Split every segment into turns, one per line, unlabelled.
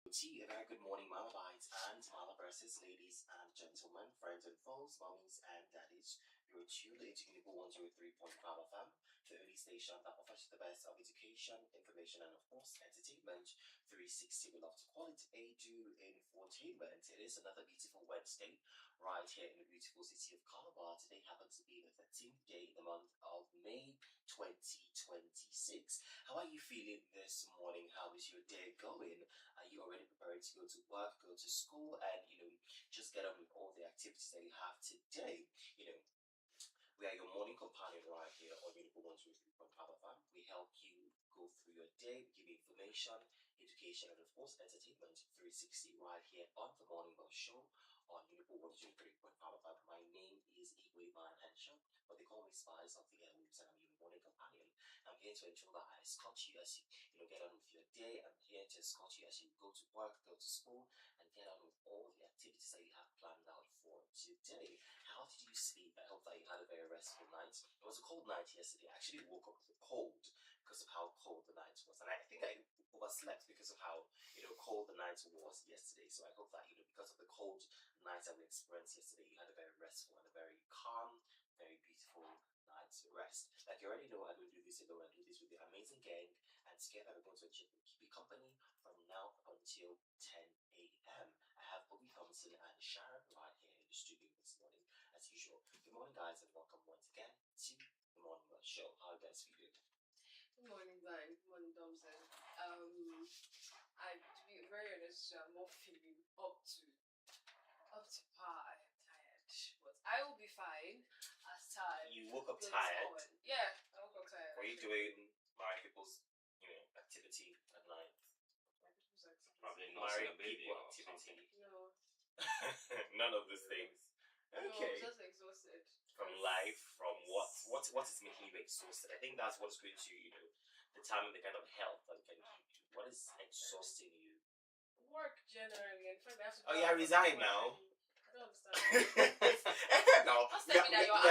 A very good morning, Malabites and Malaverses, ladies and gentlemen, friends and foes, mummies and daddies. You're tuned into Unico 103.5 FM, the only station that offers the best of education, information, and of course, entertainment. 360, we love to call it a do infotainment. It is another beautiful Wednesday right here in the beautiful city of Calabar. Today happens to be the 13th day in the month of May 2026. How are you feeling this morning? How is your day going? Are you already preparing to go to work, go to school, and just get on with all the activities that you have today? We are your morning companion right here on Unico 123.5 FM. We help you go through your day, we give you information, education, and of course entertainment 360 right here on the Morning Bell Show on Unico 123.5 FM. My name is Igwe Van Henshaw, but they call me Spice of the Airwaves, and I'm your morning companion. I'm here to ensure that I escort you as you get on with your day. I'm here to escort you as you go to work, go to school, and get on with all the activities that you have planned out for today. How did you sleep? I hope that you had a very restful night. It was a cold night yesterday. I actually woke up cold because of how cold the night was, and I think I overslept because of how cold the night was yesterday. So I hope that because of the cold night that we experienced yesterday, you had a very restful and a very calm, very beautiful night's rest. Like you already know, I don't do this alone. I do this with the amazing gang, and together we're going to keep you company from now until 10 a.m. I have Bobby Thompson and Sharon right here in the studio this morning, as usual. Good morning, guys, and welcome once again to the Morning Bell Show. How are you guys feeling?
Good morning, Brian. Good morning, Thompson. To be very honest, I'm not feeling up to par. I am tired, but I will be fine. As tired.
You woke up tired?
Yeah, I woke up tired.
Were you doing married people's, activity at night?
Probably not a baby or
activity.
No.
None of those things.
Okay. No, I'm just exhausted.
From life, from what is making you exhausted? I think that's what's going to, determine the kind of health that can keep you. What is exhausting you?
Work generally. In fact, I have to
resign now.
I don't understand.
No.
Just tell me that you're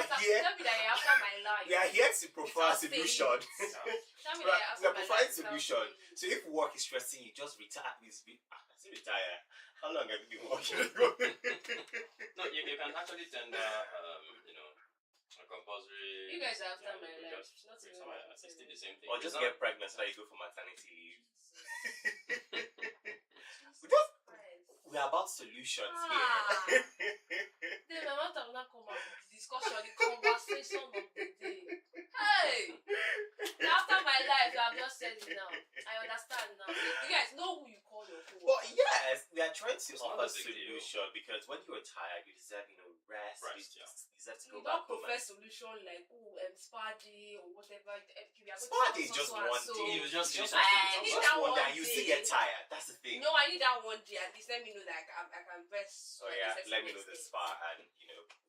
after my life.
We are here to provide solutions.
Tell me that you're after my life.
Solution. So if work is stressing you, just retire. Retire. How long have you been working?
No, you can actually tender, a compulsory.
You guys are after my life.
It's still the same thing.
Or just get pregnant so that you go for maternity leave. We are about solutions here.
Then my mother will not come up with the discussion, the conversation of the day. Hey! After my life, you have just said it now. I understand now. You guys know who you call your phone.
Well, yes, we are trying to offer a solution because when you are tired, you deserve, rest. You deserve to go back home.
You don't prefer solution like spa day or whatever.
Spa day is just one day.
You just
I need that one day.
You still get tired. That's the thing.
No, I need that one day. At least let me know that I can rest.
Oh yeah, let me know the spa and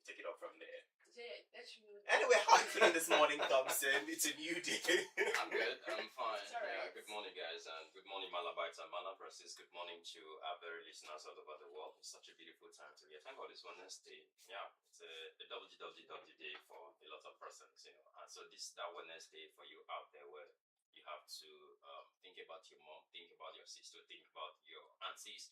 take it up from there.
Yeah,
anyway, how are you feeling this morning, Thompson? It's a new day.
I'm good. I'm fine.
Right.
Yeah, good morning, guys, and good morning, Malabites and Malaverses. Good morning to our very listeners all over the world. It's such a beautiful time to be here. Thank God it's Wednesday. Yeah, it's a WWW day for a lot of persons, And so this is that Wednesday for you out there where you have to think about your mom, think about your sister, think about your aunties.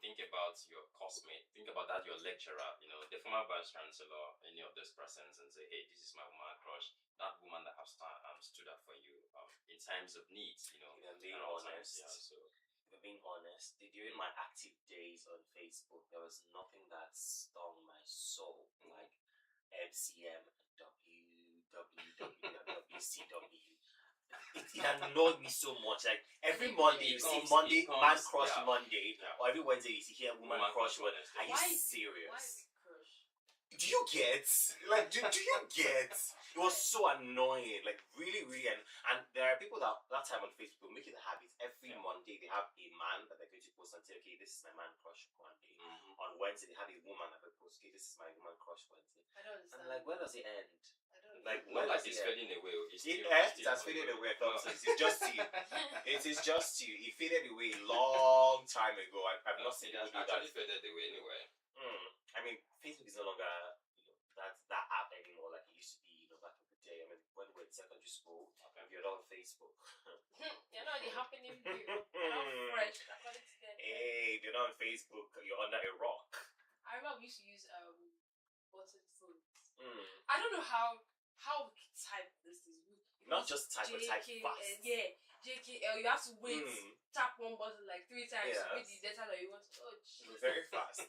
Think about your classmate, think about that your lecturer, the former vice chancellor, any of those persons, and say, hey, this is my woman crush, that woman that has stood up for you in times of need,
being honest.
Yeah, so
being honest, during my active days on Facebook, there was nothing that stung my soul like MCM, WCW. It annoyed me so much. Like every Monday you see man crush Monday, or every Wednesday you see here woman crush Wednesday. Are you serious?
Why is it crush?
Do you get? Like, do you get? It was so annoying. Like, really, really. And there are people that time on Facebook make it a habit. Every Monday they have a man that they're going to post and say, okay, this is my man crush Monday.
Mm-hmm.
On Wednesday they have a woman that they post, okay, this is my woman crush Wednesday.
I don't understand.
And like, where does it end?
Like, not like it's fading away.
It has faded away. It's just you. It is just you. It faded away a long time ago. I've not seen it
actually faded away anyway.
I mean, Facebook is no longer that app anymore like it used to be back in the day. I mean, when we were in secondary school, if you're not on Facebook,
you're not the happening view. You're not fresh according to them.
you're not on Facebook, you're under a rock.
I remember we used to use button phones.
Mm.
I don't know how we could type this is.
Not just type, but type fast.
Yeah, JKL. You have to wait. Tap one button like 3 times
Yes.
to read the data that you want. Oh,
We're very fast.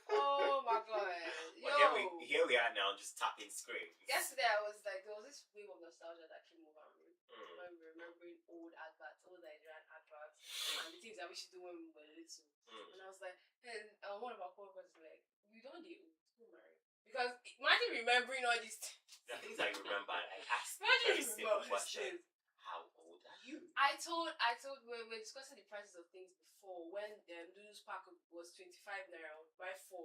Oh my god.
But here we are now, just tapping screens.
Yesterday I was like, there was this wave of nostalgia that came over me. When we were remembering old adverts, old Nigerian adverts, and the things that we should do when we were little. And I was like, and one of our coworkers was like, you don't need to marry. Because imagine remembering all these things.
The things I remember, I asked
Imagine
very simple
remembering
question.
things.
How old are you?
I told we were discussing the prices of things before when noodles pack was 25 naira, buy 4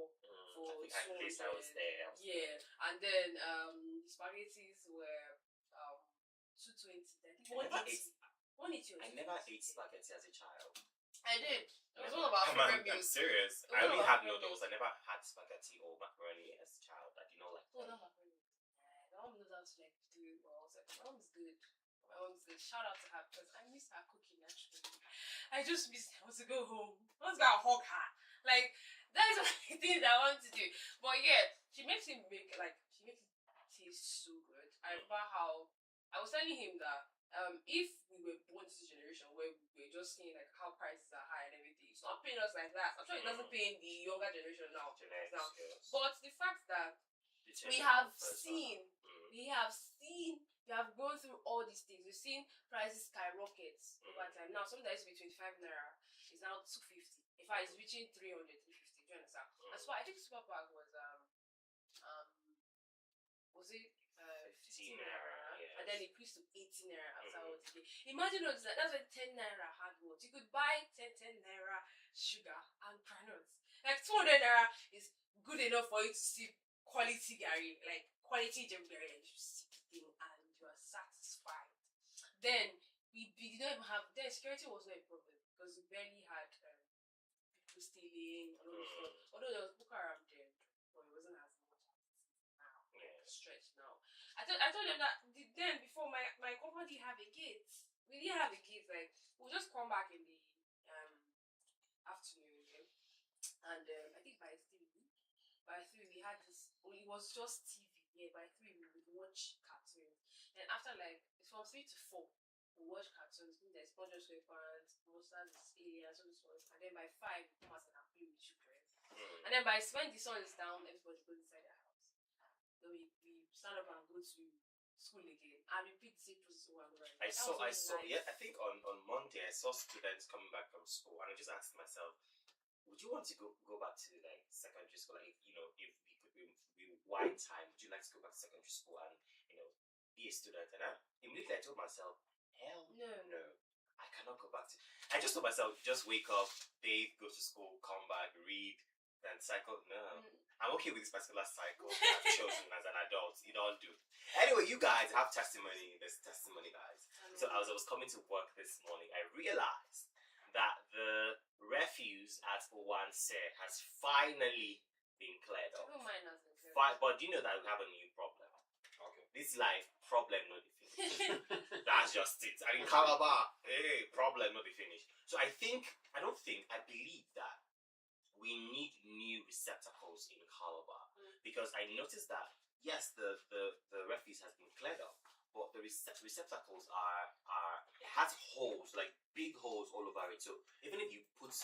for
I think at least I was there.
Yeah, and then spaghettis were 220. I think 180.
I never ate spaghetti as a child.
I did. It was one of our favorite
I'm
meals.
serious.
It was
I only
one of
had
our favorite
noodles. I never had spaghetti or macaroni as a child. I did not like
Oh,
them.
not macaroni. My mom knows how to like do it well. I was like, my mom's good. My mom's good. Shout out to her because I miss her cooking actually. I just miss I want to go home. I want to go and hug her. Like that is one of the things I want to do. But yeah, she makes it taste so good. I remember how I was telling him that if we were born to this generation where we're just seeing like how prices are high and everything, it's not paying us like that. I'm sure it doesn't pay the younger generation now. But the fact that we have gone through all these things. We've seen prices skyrocket over time. Now something that used to be 25 naira is now 250. In fact, it's reaching 300, 350. Do you understand? That's why I think super bag was it 15 naira?
Yes.
And then it increased to 18 naira afterwards. Imagine that's when 10 naira had what you could buy 10 naira sugar and granules. Like 200 naira is good enough for you to see quality gari, like quality gem gari, and you sip the thing and you are satisfied. Then we don't even have security was not a problem because we barely had people stealing and all this stuff. Although there was Bukaram then, but it wasn't as much as it is now. Stretch now. I told them that then before my company didn't have a gate. We didn't have a gate. Like we'll just come back in the afternoon again, and I think by 3 we had this. It was just TV. Yeah, by 3 we would watch cartoons. And after like from 3 to 4 we watch cartoons. There's SpongeBob SquarePants, Monsters, Aliens, all this ones. And then by 5 we come out and play with children. And then by when the sun is down, everybody goes inside their house. So we stand up and go to school again and repeat the same process over and over again.
I saw yeah, I think on Monday I saw students coming back from school and I just asked myself, would you want to go back to like secondary school? Like, if we could rewind time, would you like to go back to secondary school and be a student? And immediately I told myself, hell no. I cannot go back to. I just told myself, just wake up, bathe, go to school, come back, read, and cycle. No. I'm okay with this particular cycle I've chosen as an adult. You don't do. Anyway, you guys have testimony. There's testimony, guys. So as I was coming to work this morning, I realized that the refuse at Owanse has finally been cleared up.
Mine has been cleared.
But do you know that we have a new problem?
Okay.
This life, problem not the finish. That's just it. And in Calabar, problem not the finish. So I believe that we need new receptacles in Calabar. Because I noticed that, yes, the refuse has been cleared up, but the receptacles it has holes, like big holes all over it. So even if you put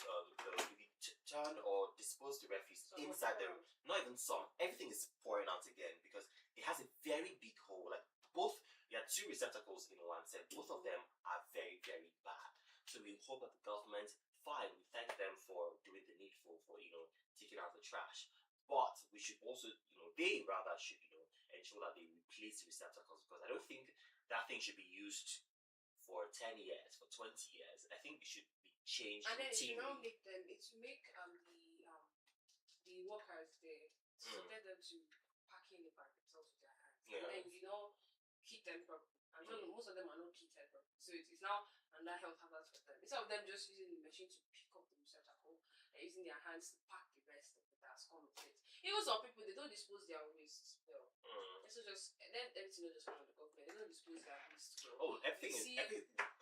turn or dispose the refuse inside not even some, everything is pouring out again because it has a very big hole. Like there are 2 receptacles in one set. Both of them are very, very bad. So we hope that the government, fine, we thank them for doing the needful for taking out the trash. But we should also, they rather should, ensure that they replace the receptacles because I don't think that thing should be used for 10 years, for 20 years. I think it should be changed.
And then it
routinely.
will make the workers there to get them to pack in the bag themselves with their hands.
Yeah.
And then heat them properly. I'm sure most of them are not heated properly. So it is now another health hazard for them. Instead of them just using the machine to pick up the receptacle, they're using their hands to pack the rest of the that's come with it. Even some people, they don't dispose their waste well. So then everything will just come on the government. They don't dispose their waste well.
Oh,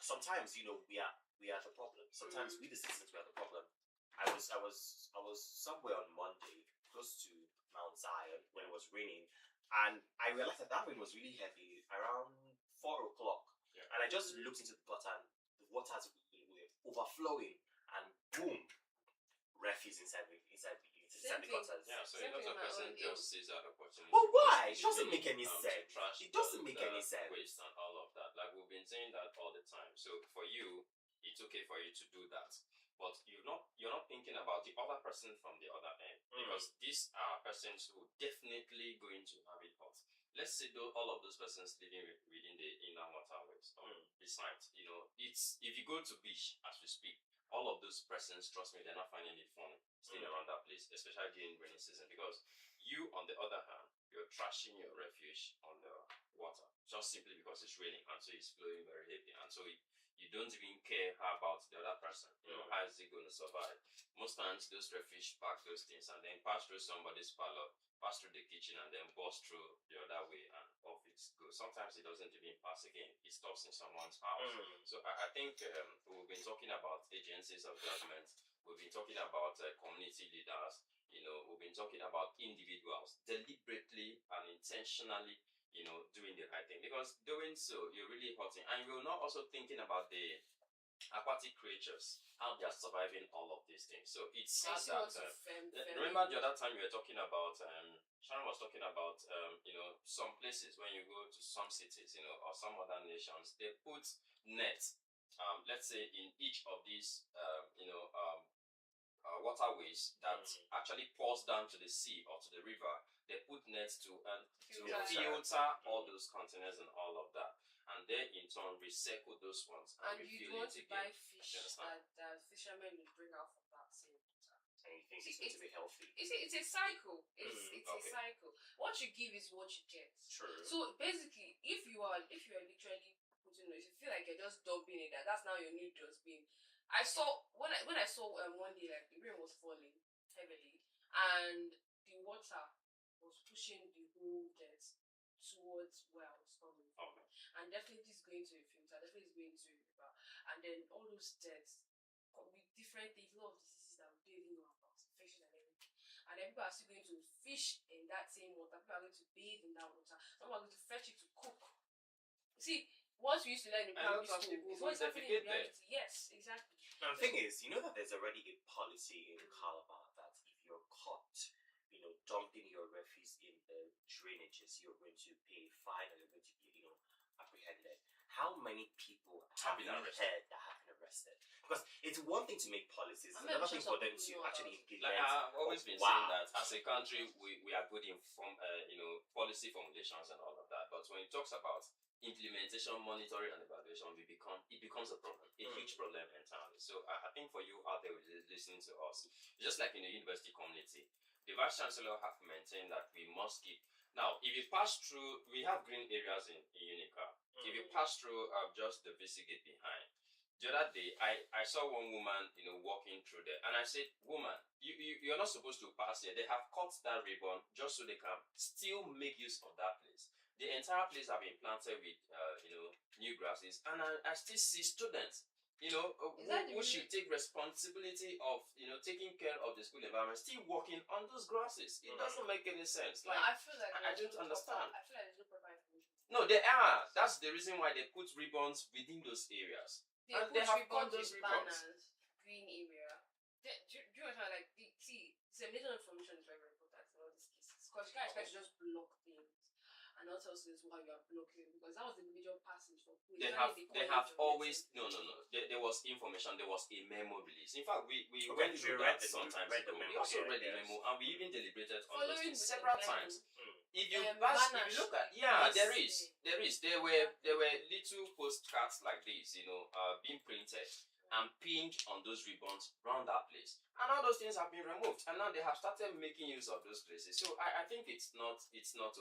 sometimes we are the problem. Sometimes we the citizens we are the problem. I was somewhere on Monday, close to Mount Zion, when it was raining, and I realized that rain was really heavy around 4 o'clock.
Yeah.
And I just looked into the gutter, and the waters were overflowing, and boom, refuse inside the gutters.
Yeah, so a
Same
lot
thing
of
my
person
own
just sees that opportunity.
But why?
It's
It doesn't
really,
make any
to
sense.
trash
It doesn't
the-
make
the
any sense.
Waste and all of that. Like we've been saying that all the time. So for you, it's okay for you to do that. But you're not thinking about the other person from the other end. Because these are persons who definitely going to have it hot. Let's say though all of those persons living within the inner waterways. Besides, it's if you go to beach as we speak, all of those persons, trust me, they're not finding it fun staying around that place, especially during rainy season. Because you, on the other hand, you're trashing your refuge on the water just simply because it's raining and so it's flowing very heavy, and so you don't even care how about the other person. How is he going to survive? Most times, those refuge pack those things and then pass through somebody's parlor, pass through the kitchen, and then bust through the other way, and off it goes. Sometimes it doesn't even pass again; it stops in someone's house. So I think we've been talking about agencies of government. We've been talking about community leaders. We've been talking about individuals deliberately and intentionally, doing the right thing. Because doing so, you're really hurting. And you're not also thinking about the aquatic creatures, how they are surviving all of these things. So it's sad that. Remember the other time you were talking about, Sharon was talking about, some places when you go to some cities, or some other nations, they put nets, let's say in each of these, waterways that actually pours down to the sea or to the river. They put nets to filter all those containers and all of that, and then in turn recycle those ones and
you
refill
want
it
to
again.
buy fish that fishermen will bring out from that same water.
And you think it's going to be healthy.
It's a cycle. It's
okay.
a cycle. What you give is what you get.
True.
So basically, if you are literally putting, if you feel like you're just dumping it, that's now your new dustbin. I saw when I saw one day, like the rain was falling heavily and the water was pushing the whole dirt towards where I was coming from.
Okay.
And definitely it's going to a filter, definitely it's going to a river. And then all those dirt with different things, a lot of diseases that we don't even know about, infection and everything. And then people are still going to fish in that same water, people are going to bathe in that water, some are going to fetch it to cook. See, what we used to learn in primary school is what's happening in reality. Yes, exactly.
Now the thing is, that there's already a policy in Calabar that if you're caught, dumping your refuse in the drainages, you're going to pay a fine and you're going to be, apprehended. How many people have been heard that have been arrested? Because it's one thing to make policies, it's another thing for them to actually implement.
Like I've always been saying that as a country, we are good in policy formulations and all of that. But when it talks about implementation, monitoring, and evaluation, it becomes a problem, a huge problem entirely. So I think for you out there listening to us, just like in the university community, the Vice Chancellor have maintained that we must keep. Now, if you pass through, we have green areas in Unica. If you pass through just the VC gate behind, the other day I saw one woman, walking through there, and I said, "Woman, you're not supposed to pass here. They have cut that ribbon just so they can still make use of that place. The entire place have been planted with, new grasses, and I still see students." Who should take responsibility of taking care of the school environment, still working on those grasses. It doesn't make any sense. Like
I feel like
I don't understand.
I feel like there's no proper information.
No, they are. That's the reason why they put ribbons within those areas.
They
have cut
cut
those
with
ribbons.
banners, green area. Do you understand? Like, dissemination of information is very, very important in all these cases. Because you can't expect to just block things and not tell students why you are blocking, because that was the major passage for police.
They have always no. There was information. There was a memo release. In fact, we went through that sometimes ago. We also read the memo and we even deliberated on those things several times. If you look at there is. There were little postcards like this, being printed and pinned on those ribbons around that place. And all those things have been removed, and now they have started making use of those places. So I think it's not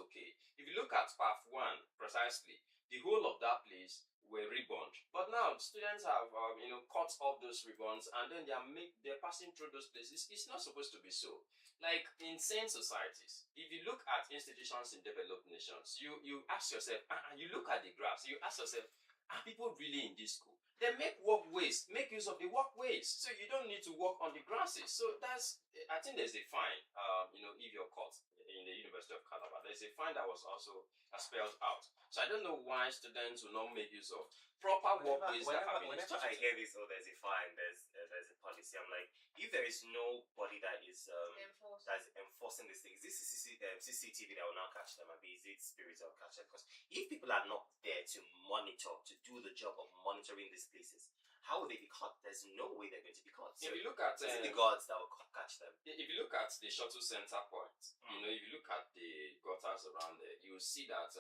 okay. If you look at Path 1 precisely, the whole of that place were ribboned, but now students have cut off those ribbons, and then they're passing through those places. It's not supposed to be so. Like in sane societies, if you look at institutions in developed nations, you ask yourself, and you look at the graphs, you ask yourself, are people really in this school? Then make walkways, make use of the walkways, so you don't need to walk on the grasses. So that's, I think there's a fine. If you're caught in the University of Calabar, there's a fine that was also spelled out. So I don't know why students will not make use of proper walkways that have been
Whenever I hear this, oh, there's a fine, there's a policy. I'm like, if there is nobody that is that's enforcing these things, this is CCTV that will now catch them, and is it spirits that will catch them? Because if people are not there to monitor, to do the job of monitoring these places, how will they be caught? There's no way they're going to be caught. So
if you look at
it's the gods that will catch them.
if you look at the shuttle center point, if you look at the gutters around there, you will see that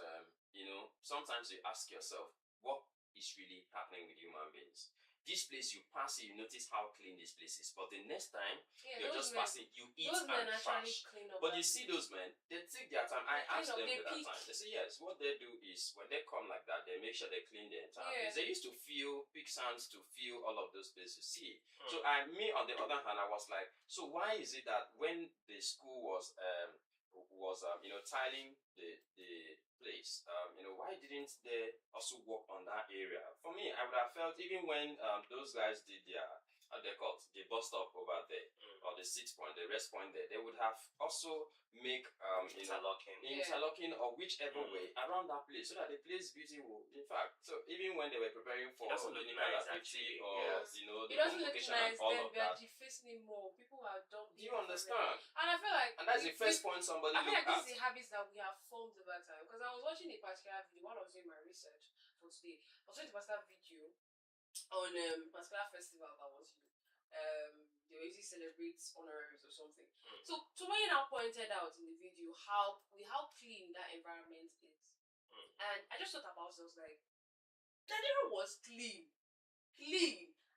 sometimes you ask yourself, what is really happening with human beings? This place, you pass it, you notice how clean this place is, but the next time you're just passing, you eat and trash. But you see those men, they take their time. I asked them at that time. They say yes. What they do is when they come like that, they make sure they clean the entire place. They used to pick sands to fill all of those places. See, so me on the other hand, I was like, so why is it that when the school was tiling the place, why didn't they also work on that area? For me, I would have felt, even when those guys did their, how they call it, the bus stop over there, or the sit point, the rest point there, they would have also make interlocking or whichever way around that place, so that the place beautiful. In fact, so even when they were preparing for the
nice,
activity, or
it doesn't look nice,
and all
then
of
we are
that.
defacing more. People are dumb.
Do you understand?
And I feel like,
and that's the first point somebody
I feel like
looked
this is
at.
the habits that we have formed over time. Because I was watching a particular video while I was doing my research for today. I was watching a particular video on a particular festival that was they were usually celebrate honoraries or something. So somebody now pointed out in the video how clean that environment is. And I just thought about it, I was like, Nigeria was clean.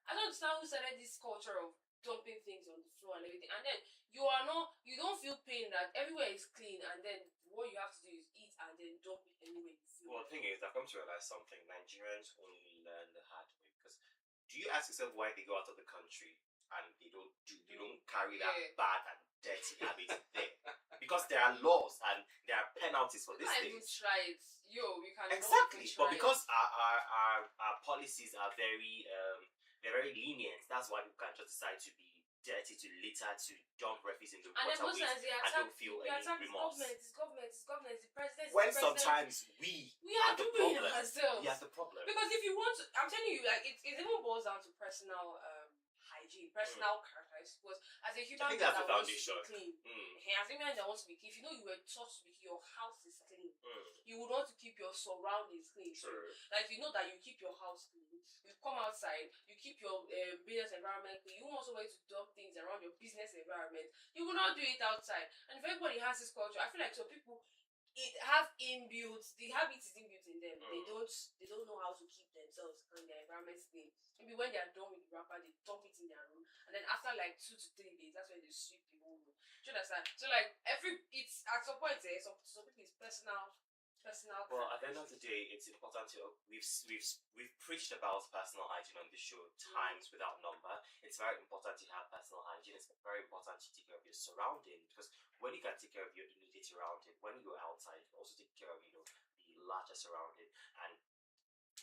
I don't understand who started this culture of dumping things on the floor and everything. And then you don't feel pain that everywhere is clean, and then what you have to do is eat and then dump it anywhere you feel.
Well, the thing is, I've come to realize something. Nigerians only learn the hard way. Because do you ask yourself why they go out of the country and they don't carry that bad and dirty habit there? Because there are laws and there are penalties for these things.
Try it. You can
exactly. But because our policies are very they're very lenient, that's why people can just decide to be dirty, to litter, to dump refuse in the waterways, and don't feel any remorse.
It's government, the president.
When sometimes we
are doing it ourselves.
We have the problem.
Because if you want to, I'm telling you, like it even boils down to personal hygiene, personal character. Because as a human being that wants to be clean, as a human that wants to be clean, if you know you were taught to be clean, your house is clean. You would want to keep your surroundings clean.
Sure.
Like you know that you keep your house clean, you come outside, you keep your business environment clean. You also want to dump things around your business environment. You will not do it outside. And if everybody has this culture, I feel like some people have inbuilt, the habit is inbuilt in them. They don't know how to keep themselves and their environment clean. Maybe when they are done with the wrapper, they dump it in their room, and then after like 2 to 3 days, that's when they sweep the whole room. Do you understand? So like it's at some point, some people it's personal.
Well, at the end of the day, it's important to we've preached about personal hygiene on this show times without number. It's very important to have personal hygiene. It's very important to take care of your surroundings, because when you can take care of your immediate surrounding, when you go outside, you can also take care of the larger surrounding. And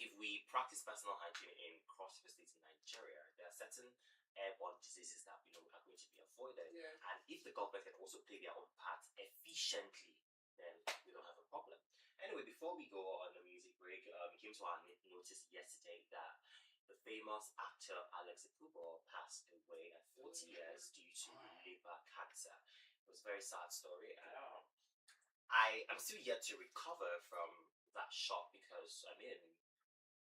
if we practice personal hygiene in cross states in Nigeria, there are certain airborne diseases that are going to be avoided. And if the government can also play their own part efficiently, then we don't have a problem. Anyway, before we go on the music break, it came to our notice yesterday that the famous actor Alex Ekubo passed away at 40 years due to liver cancer. It was a very sad story. I am still yet to recover from that shock, because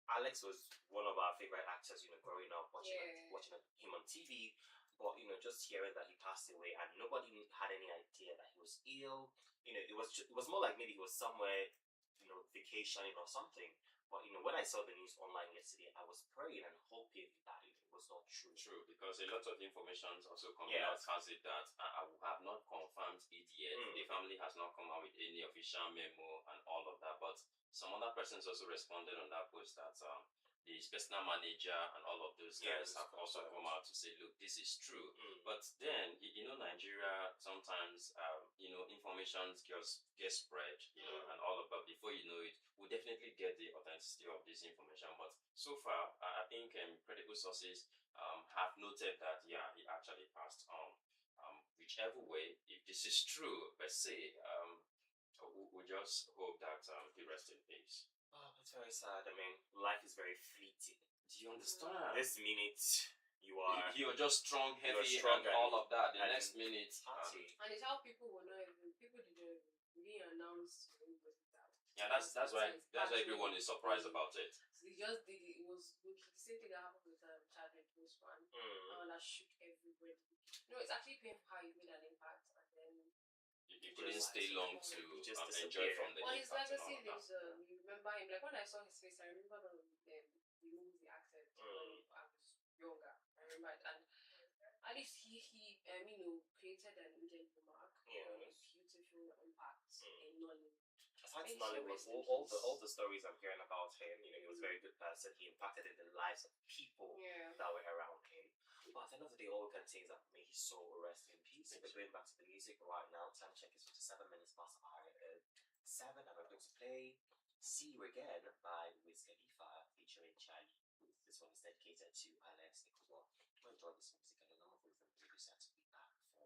Alex was one of our favorite actors, growing up, watching him on TV. But just hearing that he passed away and nobody had any idea that he was ill. It was more like maybe he was somewhere, vacationing or something. But when I saw the news online yesterday, I was praying and hoping that it was not true.
True, because a lot of information also coming out has it that I have not confirmed it yet. The family has not come out with any official memo and all of that. But some other persons also responded on that post that the personal manager and all of those
Yeah,
guys have also come out to say, look, this is true. But then, Nigeria sometimes, information just gets spread, and all of that. Before you know it, we definitely get the authenticity of this information. But so far, I think credible sources have noted that, yeah, he actually passed on. Whichever way, if this is true per se, we just hope that he rests in peace.
Oh, it's very sad. I mean, life is very fleeting.
Do you understand?
This minute,
you're just strong, heavy,
strong
and all of that. The
and
next minute,
party.
And it's how people will know even. People didn't announce to anybody that.
Yeah, that's why everyone is surprised about it.
So they just did it. It was the same thing that happened with Chadwick Boseman. That shook everybody. It's actually painful how you made an impact and then
you couldn't stay long to
just
enjoy from the
his
impact and
legacy
all of that.
is you remember him. Like when I saw his face, I remember the movies he acted when I was younger. I remember it, and at least he created an Indian mark. Beautiful impact in knowledge.
Aside from Nollywood, all the stories I'm hearing about him, he was a very good person. He impacted in the lives of people that were around him. But at the end of the day, all we can say is that may his soul rest in peace. We're going back to the music right now. Time check is 57 minutes past hour 7, and we're going to play "See You Again" by Wiz Khalifa featuring Charlie. This one is dedicated to Alex Nicole. Enjoy this music and the number from the previous set. Be back for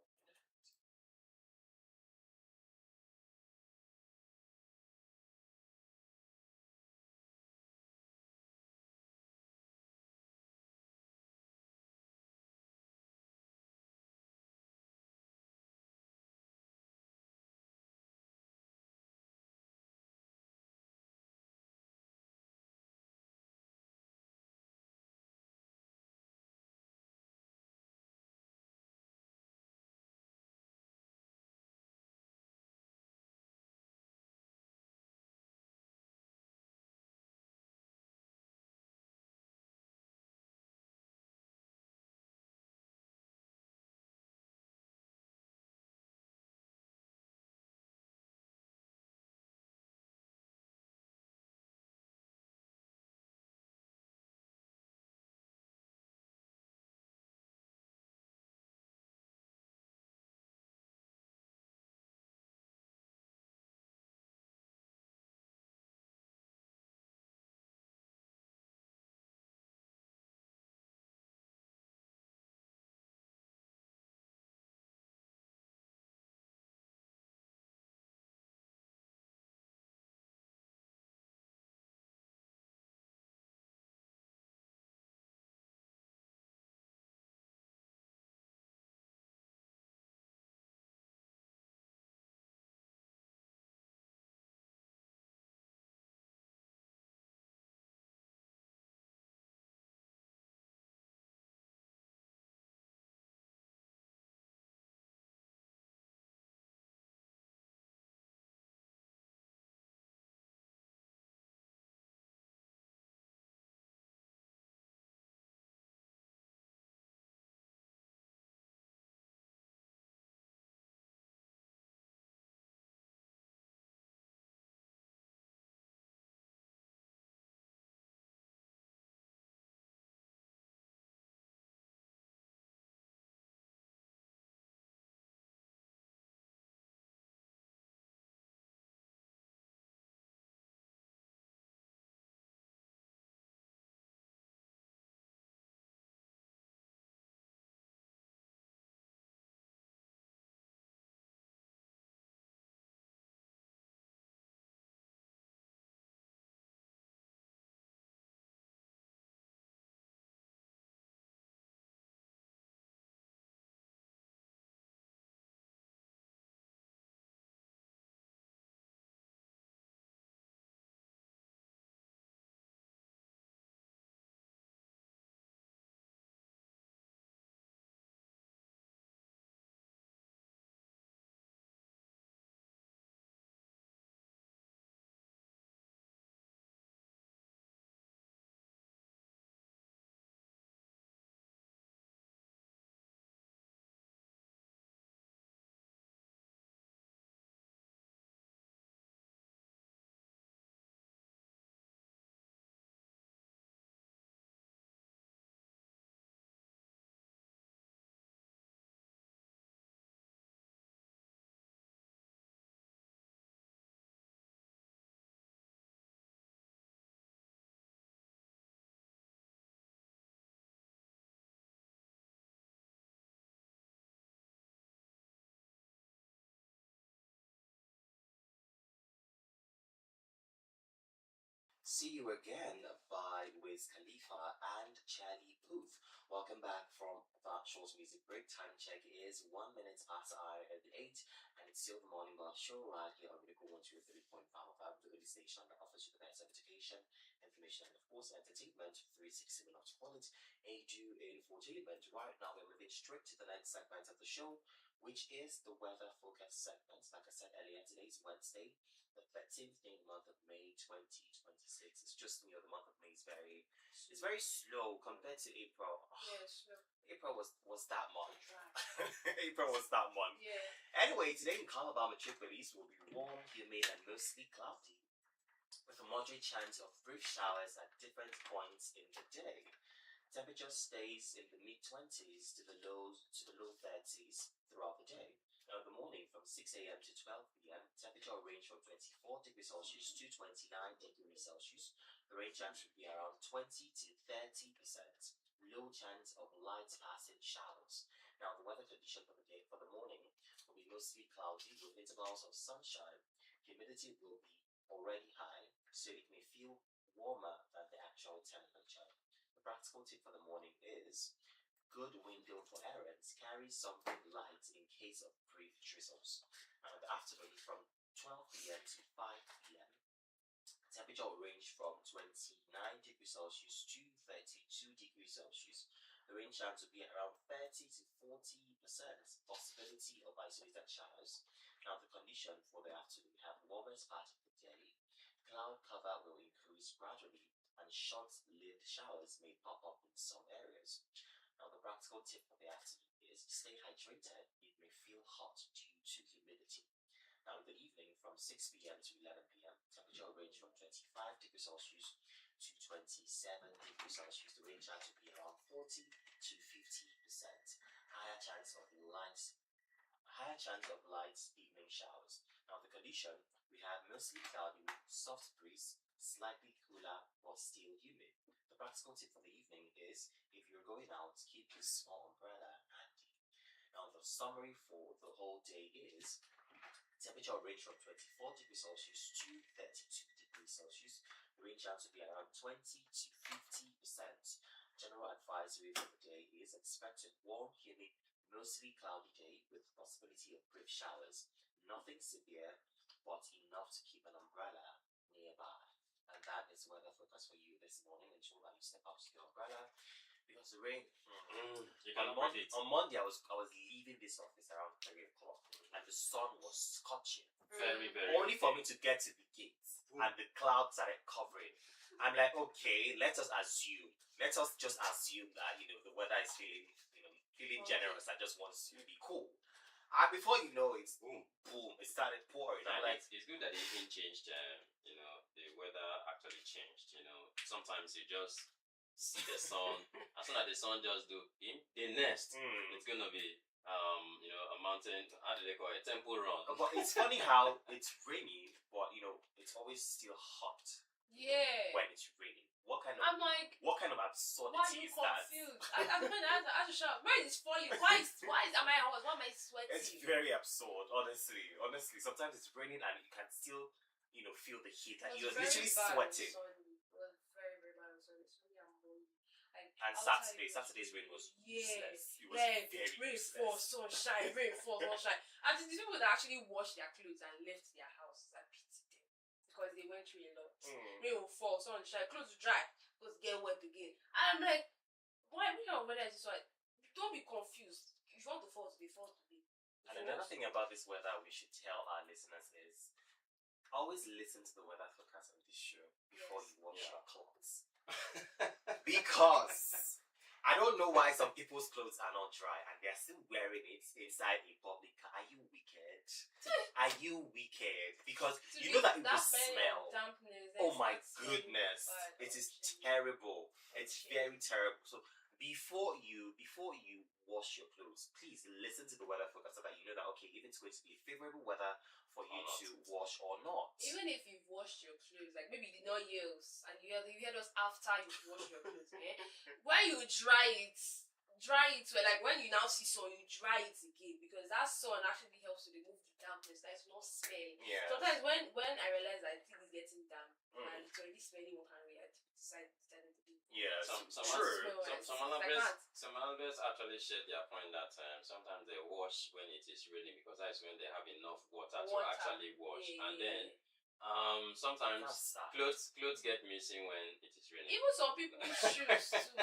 See you again by Wiz Khalifa and Charlie Puth. Welcome back from that short music break. Time check is 1 minute past hour at the 8, and it's still the morning bus show right here on Miracle 123.5 FM, the only station that offers you the best of education, information, and of course entertainment. 360 minutes to call it a do infotainment. Right now, we're moving straight to the next segment of the show, which is the weather focus segment. Like I said earlier, today is Wednesday, the 13th day in the month of May 2026. It's just, the month of May is very slow compared to April.
Yeah, sure.
April was that month.
Dry.
April was that month.
Yeah.
Anyway, today in Calabar metropolis will be warm, humid, and mostly cloudy, with a moderate chance of brief showers at different points in the day. Temperature stays in the mid 20s to the low 30s throughout the day. Now, in the morning from 6 a.m. to 12 p.m., temperature will range from 24 degrees Celsius to 29 degrees Celsius. The rain chance will be around 20 to 30%. Low chance of light acid showers. Now, the weather condition for the day for the morning will be mostly cloudy with intervals of sunshine. Humidity will be already high, so it may feel warmer than the actual temperature. The practical tip for the morning is good window for errands. Carry something light in case of brief drizzles. And in the afternoon from 12 p.m. to 5 p.m., temperature will range from 29 degrees Celsius to 32 degrees Celsius. The rain chance will be around 30 to 40%. Possibility of isolated showers. Now, the condition for the afternoon, we have warmest part of the day. Cloud cover will increase gradually, and short-lived showers may pop up in some areas. Now, the practical tip for the afternoon is stay hydrated. It may feel hot due to humidity. Now, in the evening from 6 p.m. to 11 p.m., temperature will range from 25 degrees Celsius to 27 degrees Celsius. The rain chance will be around 40 to 50%. Higher chance of light evening showers. Now, the condition, we have mostly cloudy with soft breeze, slightly cooler but still humid. The practical tip for the evening is if you're going out, keep your small umbrella handy. Now, the summary for the whole day is temperature will range from 24 degrees Celsius to 32 degrees Celsius. The rain chance will be around 20 to 50%. General advisory for the day is expected warm, humid, mostly cloudy day with possibility of brief showers. Nothing severe, but enough to keep an umbrella nearby. And that is weather forecast for you this morning. Ensure that you step out to your umbrella because the rain.
You can avoid it.
On Monday, I was leaving this office around 3 o'clock, and the sun was scorching.
Very, very.
Only for me to get to the gate, and the clouds started covering. I'm like, okay, let us just assume that the weather is feeling generous and just wants to be cool. And before you know it, boom, it started pouring. I'm like,
it's good that it even changed. The weather actually changed. Sometimes you just see the sun. As soon as the sun just do the next, it's gonna be a mountain. How do they call it? Temple run.
But it's funny how it's rainy, but it's always still hot.
Yeah.
When it's raining, what kind of absurdity
why are you
is that?
confused? I had to shout. Rain is falling. Why am I hot? Why am I sweating?
It's very absurd, honestly. Sometimes it's raining and you can still, feel the heat, and you're literally sweating.
It was very, very bad. So it's really annoying.
And Saturday's rain was useless. It was very
rain
useless.
fall, sunshine, rain fall, sunshine. And the people that actually washed their clothes and left their house, I pity them because they went through a lot. Rain will fall, sunshine, clothes will dry, clothes get wet again. And I'm like, why? Which kind of weather is this one? Don't be confused. If you want to fall today, fall today.
And another thing about this weather we should tell our listeners is always listen to the weather forecast on this show before you wash your clothes. Because I don't know why some people's clothes are not dry and they're still wearing it inside a public car. Are you wicked? Are you wicked? Because you know that it will smell. Oh my goodness. It is terrible. It's very terrible. So before you wash your clothes, please listen to the weather forecast so that you know that if it's going to be favorable weather for you to wash or not.
Even if you've washed your clothes, like maybe you did not use and you heard us after you've washed your clothes, when you dry it, dry it well. Like when you now see sun, you dry it again because that sun actually helps to remove the dampness. That is not smell.
Yeah.
Sometimes when I realize that I think it's getting damp and it's already smelling one way, I decided to do.
Yeah.
Some
True.
some Malabers actually shared their point that sometimes they wash when it is raining because that's when they have enough water to actually wash, and then sometimes
That's sad.
clothes get missing when it is raining.
Even some people's shoes too.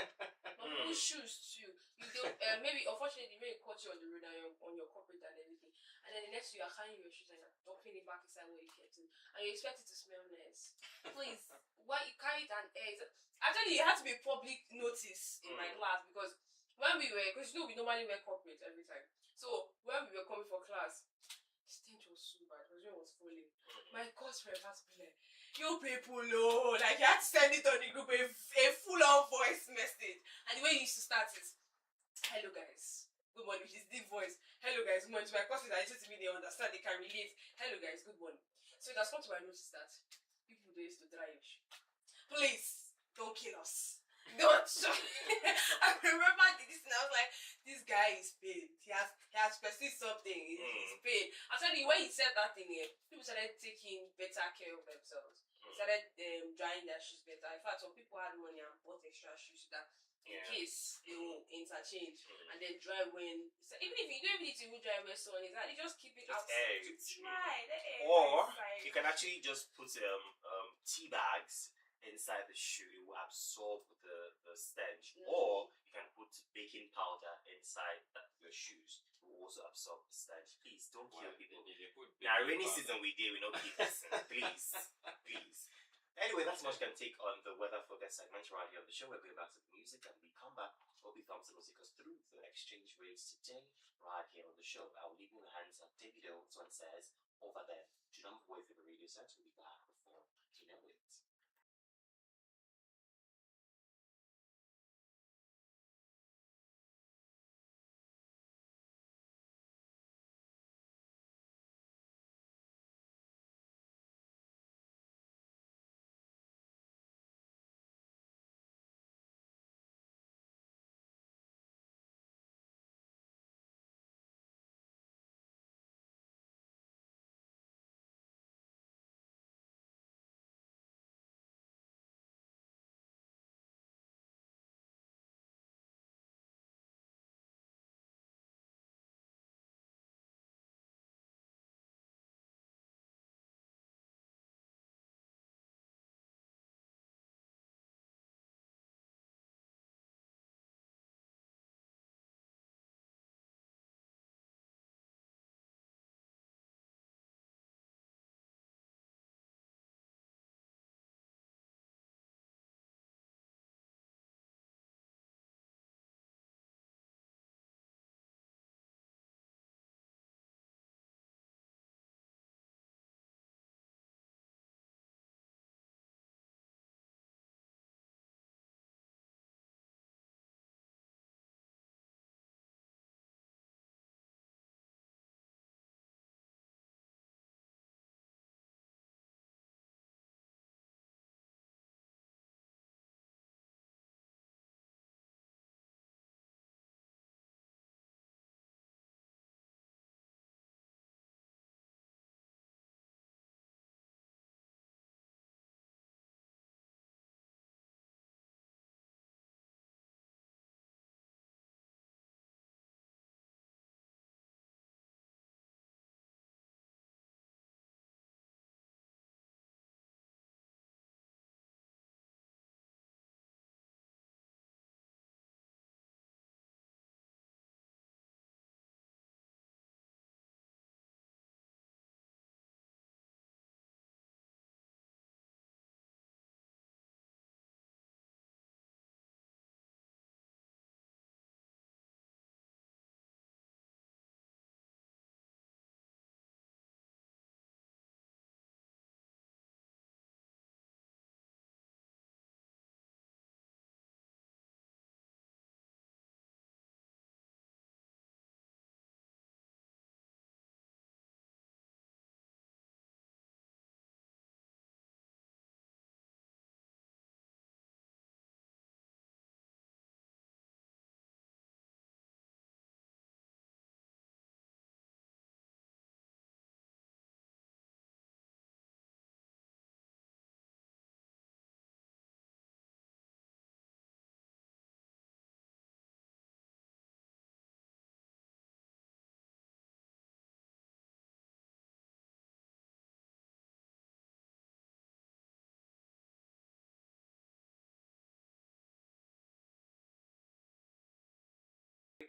Some people's shoes too. You don't, maybe unfortunately maybe caught you on the road and on your corporate and everything, and then the next day you are carrying your shoes and you're dumping it back inside where you kept it, and you expect it to smell nice. Please, why you carry it and air? Actually, it had to be public notice in my class because when we were, because you know we normally wear corporate every time. So when we were coming for class, the stench was so bad because rain was falling. My course friend had to be like, "You people, no!" Like you had to send it on the group a full-on voice message, and the way you used to start is, "Hello guys, good morning." Which is deep voice. "Hello guys, good morning." To my courses, I just to me they understand, they can relate. "Hello guys, good morning." So it has come to my notice that people they used to dry your shoe. Please don't kill us. Don't. I remember this and I was like, this guy is paid. He has perceived something. He's paid. Actually, when he said that thing, people started taking better care of themselves. Started drying their shoes better. In fact, some people had money and bought extra shoes so that in case they will interchange and then dry when. So even if you don't even need to dry when sun is, you just keep it outside to dry.
Or you can actually just put tea bags inside the shoe. It will absorb the stench. Or you can put baking powder inside your shoes. It will also absorb the stench. Please don't kill people. Now rainy season we do, we don't keep this. Please. Anyway, that's much can take on the weather focus segment right here on the show. We're going back to the music and we come back. Obi Thumbs will take us through the exchange rates today right here on the show. I'll leave in the hands of David O. This one says over there. Do not wait for the radio set. We'll be back before you know it.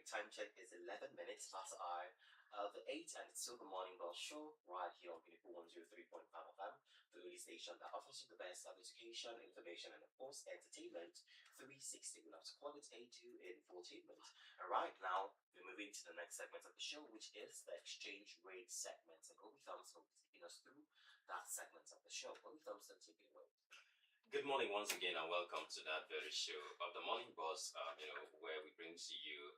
time check is 11 minutes past the hour of 8, and it's still the Morning Bell Show right here on Pinnacle 103.5 FM, the only station that offers you the best of education, information, and of course, entertainment 360. We love to call it A2 infotainment. And right now, we're moving to the next segment of the show, which is the exchange rate segment. And Obi Thompson will be taking us through that segment of the show. Obi Thompson, take it away.
Good morning once again, and welcome to that very show of the Morning Boss. Where we bring to you,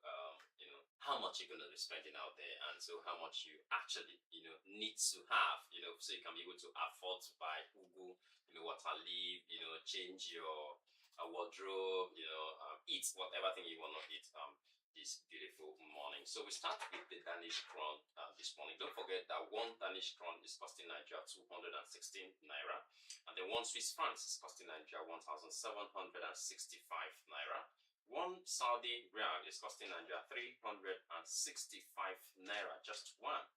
how much you're going to be spending out there, and so how much you actually, need to have, so you can be able to afford to buy Ugu, water leaf, change your wardrobe, eat whatever thing you want to eat. This beautiful morning. So we start with the Danish crown this morning. Don't forget that one Danish crown is costing Nigeria 216 naira, and then one Swiss franc is costing Nigeria 1,765 naira. One Saudi Riyal is costing Nigeria 365 naira, just one.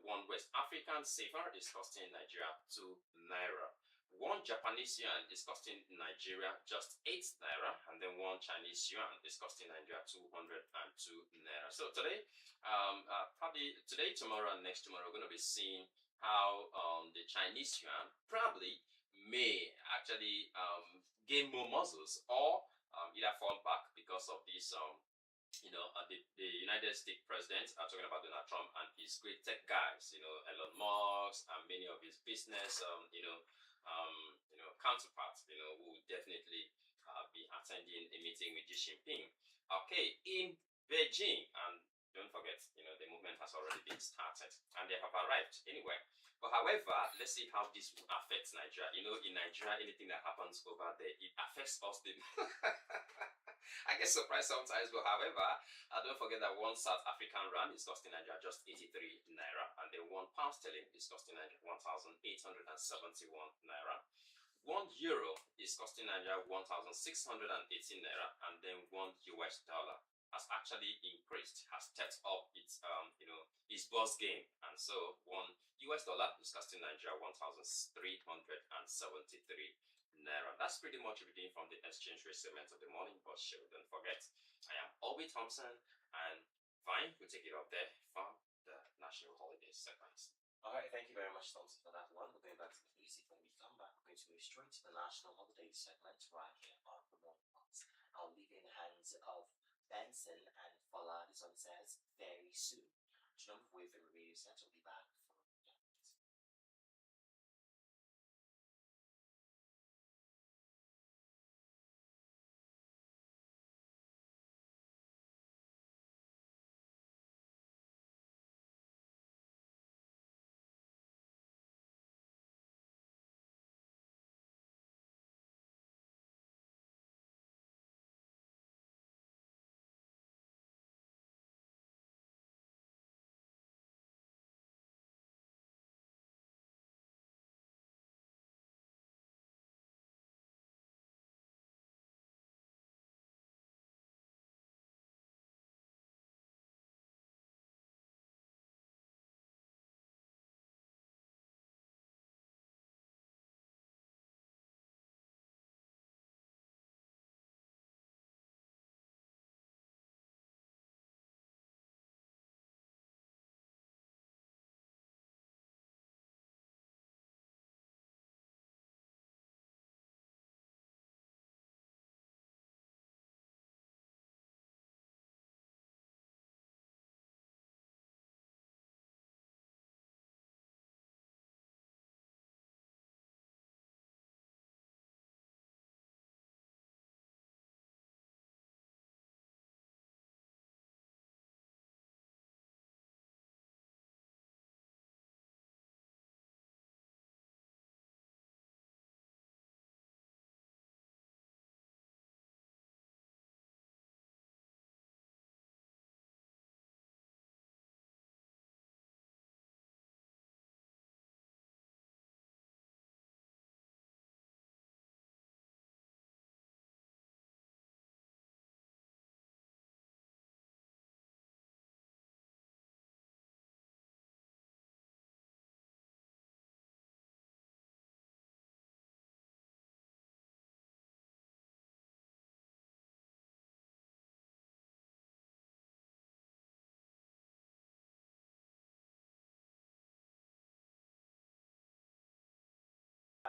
One West African CFA is costing Nigeria 2 naira. One Japanese yuan is costing Nigeria just 8 naira, and then one Chinese yuan is costing Nigeria 202 naira. So today, probably today, tomorrow, and next tomorrow, we're going to be seeing how the Chinese yuan probably may actually gain more muscles, or either fall back because of this the United States president, I'm talking about Donald Trump and his great tech guys, Elon Musk and many of his business, counterparts, who will definitely be attending a meeting with Xi Jinping. Okay, in Beijing, and don't forget, the movement has already been started and they have arrived anyway. But however, let's see how this will affect Nigeria. In Nigeria, anything that happens over there, it affects us. I get surprised sometimes, but however, don't forget that one South African rand is costing Nigeria just 83 naira, and then one pound sterling is costing Nigeria 1,871 naira. 1 euro is costing Nigeria 1,618 naira, and then $1 has actually increased, has stepped up its its boss game, and so $1 is costing Nigeria 1,373 naira. That's pretty much everything from the exchange rate segment of the Morning Boss Show. Don't forget, I am Obi Thompson, and Vine will take it up there from the national holiday segment.
Alright, thank you very much, Thompson, for that one. We're going back to the music. When we come back, we're going to move straight to the national holiday segment right here on the Morning Boss. I'll leave it in the hands of Benson, and Fola. This one says very soon. Do you know wait for the radio set? We'll be back.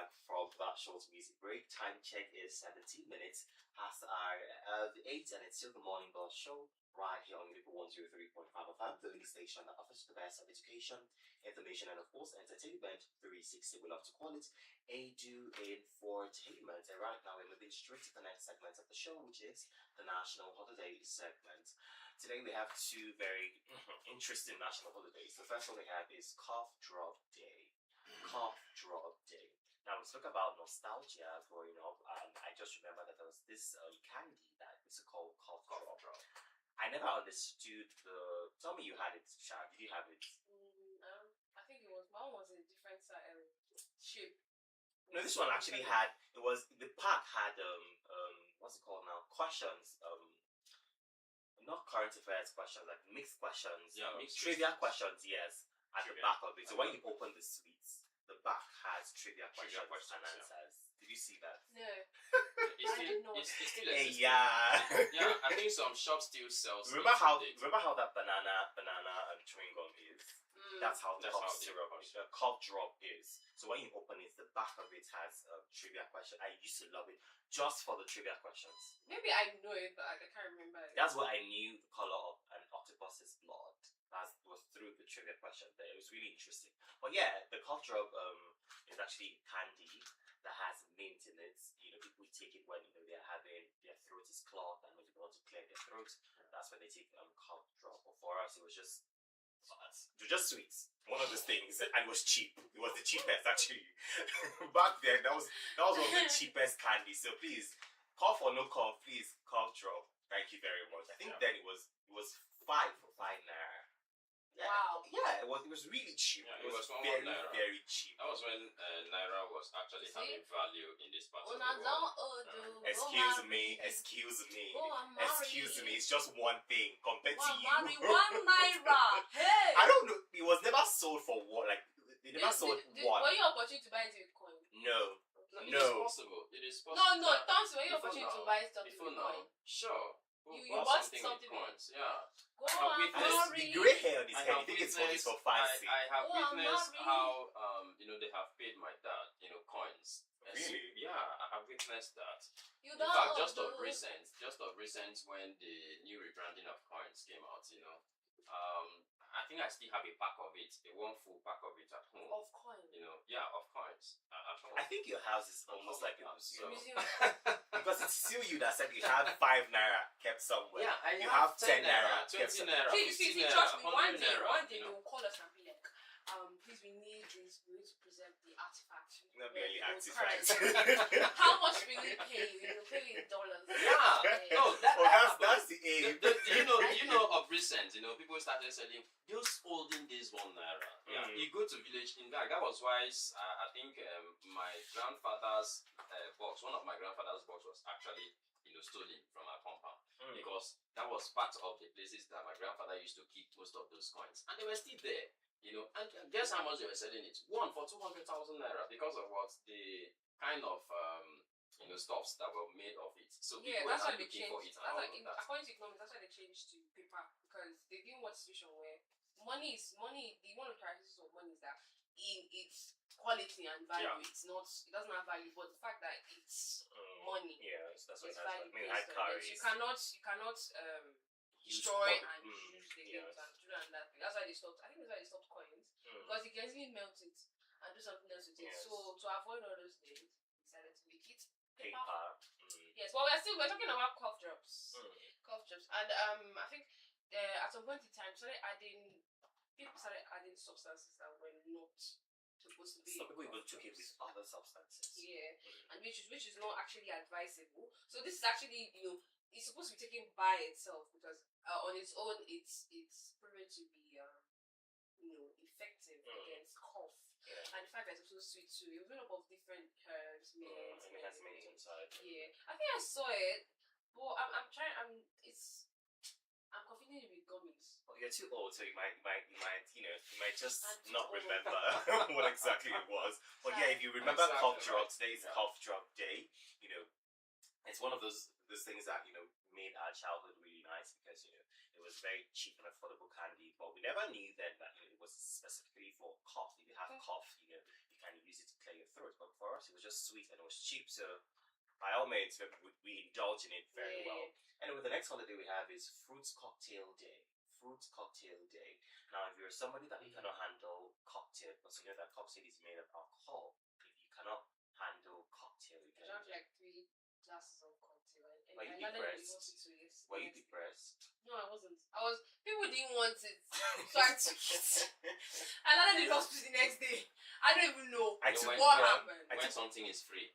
back from that short music break. Time check is 17 minutes past our 8, and it's still the Morning Bell Show right here on Liverpool 103.5 FM, the only station that offers the best of education, information, and of course, entertainment 360. We love to call it a do infotainment. And right now, we're moving straight to the next segment of the show, which is the National Holiday segment. Today, we have two very interesting national holidays. The first one we have is Cough Drop Day. Cough Drop Day. Now, let's talk about nostalgia growing up. I just remember that there was this candy that is called Cough Drop. I never understood the. Tell me you had it, Sha. Did you have it?
I think it was mine was a different shape.
No, this one actually had. It was the pack had what's it called now? Questions. Not current affairs questions, like mixed questions.
Yeah, mixed
trivia questions. Yes, at the back of it. So when you open the sweets, the back has trivia questions and answers. Did you see that?
No.
It's still
Hey,
existing.
yeah.
Yeah, I think some shops still sell.
Remember how that banana chewing gum is? That's how the
That's
cough
how the
syrup, cough drop is. So when you open it, the back of it has a trivia question. I used to love it just for the trivia questions.
Maybe I know it, but I can't remember it.
That's what I knew the color of an octopus's blood. That was through the trivia question there. It was really interesting. But yeah, the cough drop is actually candy that has mint in it. You know, people take it when they're having their throat is clogged and when they want to clear their throat. That's when they take cough drop. But for us, it was just sweets. One of those things, and it was cheap. It was the cheapest actually. Back then, that was one of the cheapest candies. So please, cough or no cough, please cough drop. Thank you very much. I think then it was 5 for 5 naira. Yeah,
Wow.
Yeah, it was really cheap.
Yeah,
it was
one
very
naira.
very cheap.
That was when Naira was actually having value in this part of the
Una
world.
don't
Excuse me. Excuse me. It's just one thing compared to you.
Marry 1 naira. Hey.
I don't know. It was never sold for what? Like they never sold one.
Were you opportunity to buy it with coin?
No.
It
No.
is possible. It is possible.
No, Thompson, were you
Before
opportunity to
now.
buy something
Before
with coin?
now, sure.
You bought something
with coins. Yeah.
Go
I
on,
witnessed
Mary.
The grey hair on his
I
head.
have
You think it's
witnessed.
for fancy?
I have
Oh, I'm
witnessed
not
how they have paid my dad coins.
Really?
Yeah, I have witnessed that.
You
In
don't
fact, just
do.
of recent when the new rebranding of coins came out, I think I still have a pack of it, one full pack of it at home.
Of coin.
Of coins at home.
I think your house is almost like a museum.
Museum.
Because it's still you that said you have 5 naira kept somewhere.
Yeah, I
You
have
have 10 naira,
20
kept
naira,
See,
50 naira,
trust me,
100 naira.
one day they will call us and be like, please, we need this, we need to preserve the artifact.
Not
Where
really
the
artifacts.
currency- How much will we pay? We will pay in dollars.
Yeah, no,
That's the aim.
Do you know of recent, people started selling those olden days 1 naira. Yeah, you go to village. In fact, that was why I think my grandfather's box, one of my grandfather's box was actually stolen from our compound because that was part of the places that my grandfather used to keep most of those coins, and they were still there. And guess how much they were selling it? One for 200,000 naira because of what the kind of stuffs that were made of it. So
Yeah,
people
that's
were
why they
looking
changed.
for it and
That's
all
why,
of that.
according to economics, that's why they changed to paper because they didn't want a situation where money. The one of the characteristics of money is that in its quality and value, it doesn't have value, but the fact that it's money,
Yeah, that's what
it's
I
value
mean.
based
I
on it. You cannot destroy and use the things and do that. That's why they stopped. I think that's why they stopped coins because you can easily melt it and do something else with it.
Yes.
So to avoid all those things, they decided to make it paper.
paper.
Yes, but we're talking about cough drops. Cough drops, and I think at some point in time, people started adding substances that were not supposed to be.
Some people
in
even
cough
took it
drops.
with other substances.
Yeah, and which is not actually advisable. So this is actually it's supposed to be taken by itself because on its own it's proven to be effective against cough.
Yeah.
And the fact that it's also sweet too. It was made up of different herbs, mint,
And it has mint inside.
yeah, I think I saw it, but I'm confusing it with gummies.
Well, you're too old, so you might just
I'm too
not
old.
remember what exactly it was. But yeah, if you remember
Exactly,
cough drop,
right.
today is
Yeah.
cough drop day. it's one of those things that made our childhood really nice because it was very cheap and affordable candy. But we never knew then that it was specifically for cough. If you have cough, you can use it to clear your throat. But for us, it was just sweet and it was cheap. So by all means, we indulge in it very well. Anyway, the next holiday we have is Fruits Cocktail Day. Fruits Cocktail Day. Now, if you're somebody that you cannot handle cocktail, because you know that cocktail is made of alcohol. If you cannot handle cocktail, you
I
can.
drank like 3 glasses of cocktail.
Were you
I landed in the
depressed?
hospital yesterday.
Were you depressed?
No, I wasn't. People didn't want it, so I took it. I landed in the hospital the next day. I don't even know
I took
what
one.
happened.
When something is free.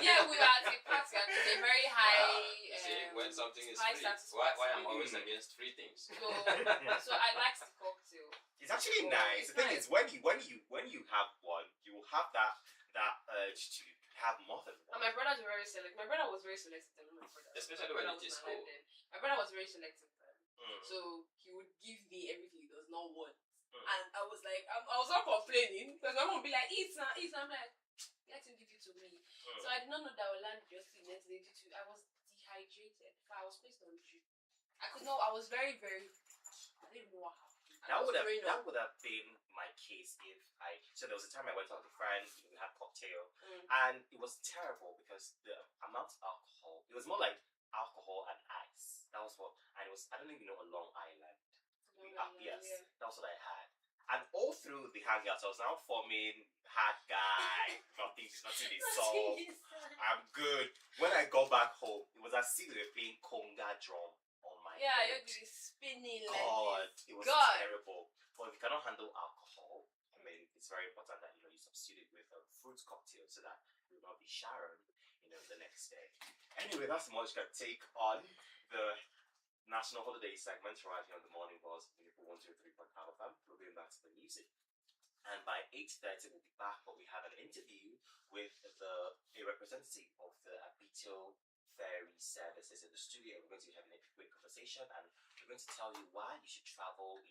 Yeah, we were at a party at a very high.
See, when something is
high
free.
status
Why
party.
I'm always against free things.
So I liked the cocktail.
It's actually
Oh,
nice.
it's
The thing
nice.
is, when you have one, you will have that urge to have more than
And
one.
my brothers were very selective. My brother was very selective. My brother.
Especially
My
when
brother
it is
was my
cold.
life then. My brother was very selective then.
Mm.
So he would give me everything he does not want.
Mm.
And I was like, I was not complaining because my mom would be like, eat now, eat. I'm like, let him give it to me. So I did not know that I would land just the next day due to I was dehydrated. I was placed on drip. I could not. I was very, very. I didn't know what happened.
That would have been my case if so there was a time I went out with a friend, we had cocktail, and it was terrible because the amount of alcohol, it was more like alcohol and ice. That was what, and it was, I don't even know, a Long Island. Yes,
Yeah.
that was what I had. And all through the hangouts, I was now forming hard guy, nothing is solved. I'm good. When I got back home, it was as if they were playing conga drum on my
Yeah,
head.
you're spinning
God,
like
it was
God.
terrible. But if you cannot handle alcohol, I mean, it's very important that you substitute it with a fruit cocktail so that you will not be Sharon, the next day. Anyway, that's much I can take on the national holiday segment right here on the Morning Buzz. People 103.5 FM. We're going back to the music. And by 8:30 we'll be back, but we have an interview with a representative of the Abito ferry services in the studio. We're going to be having a quick conversation and we're going to tell you why you should travel,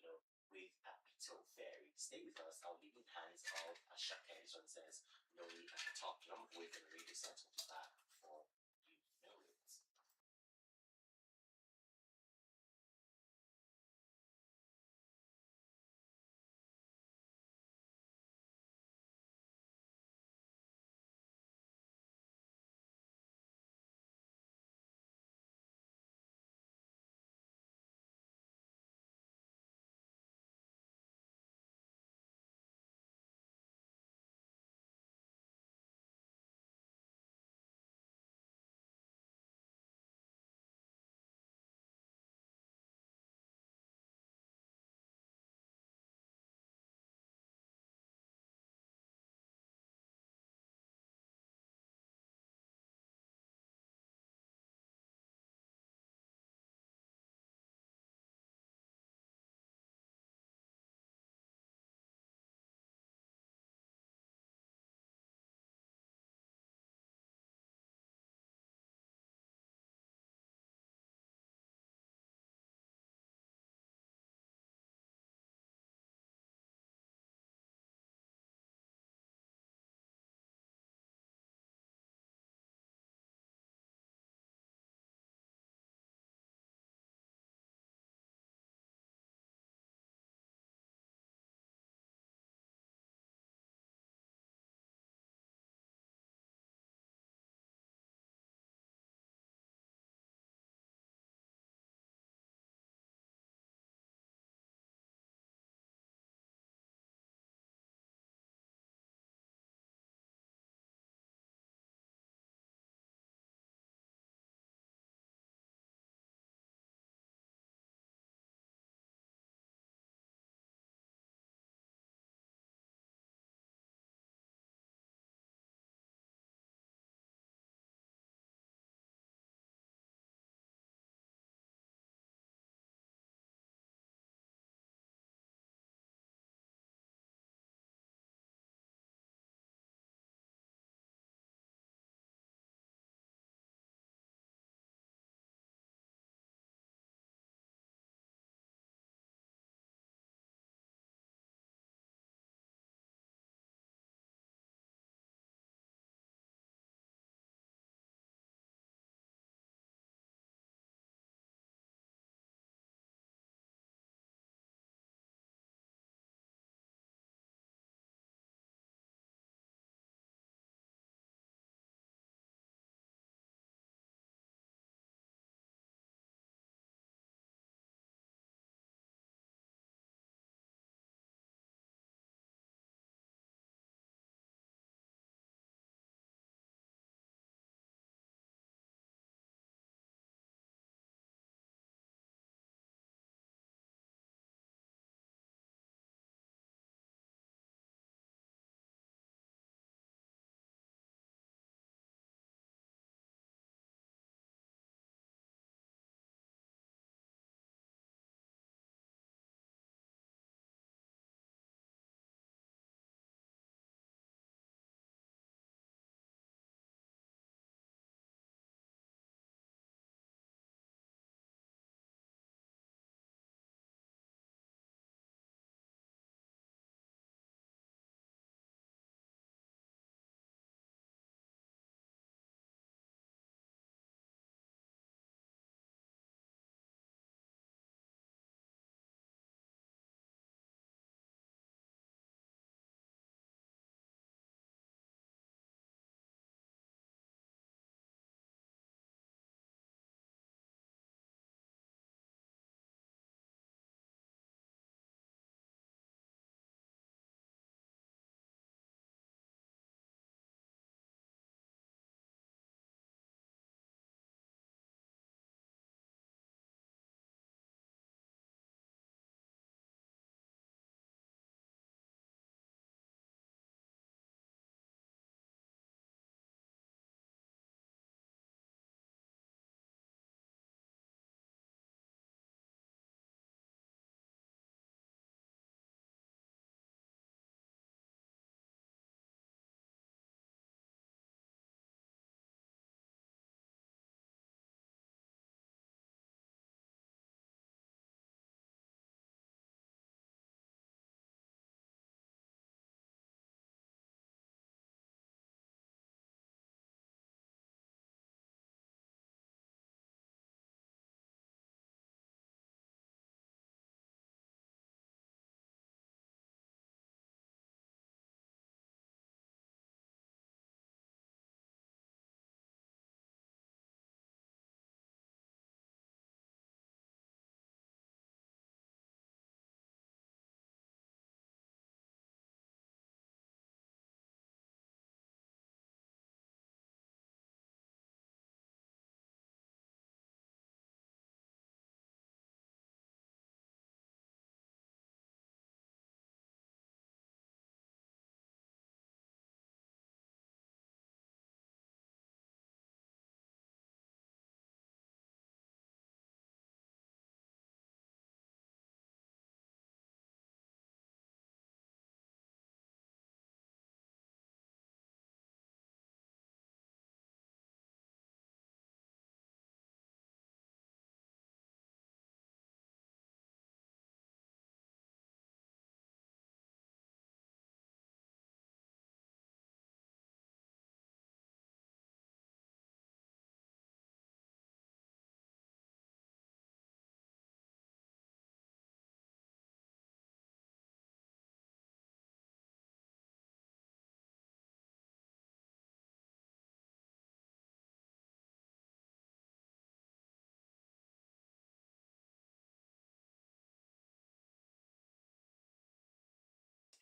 with Abito ferry. Stay with us. I'll leave in hands of Ashake. This one says, no need at the top. You're not waiting the radio set. We'll be back for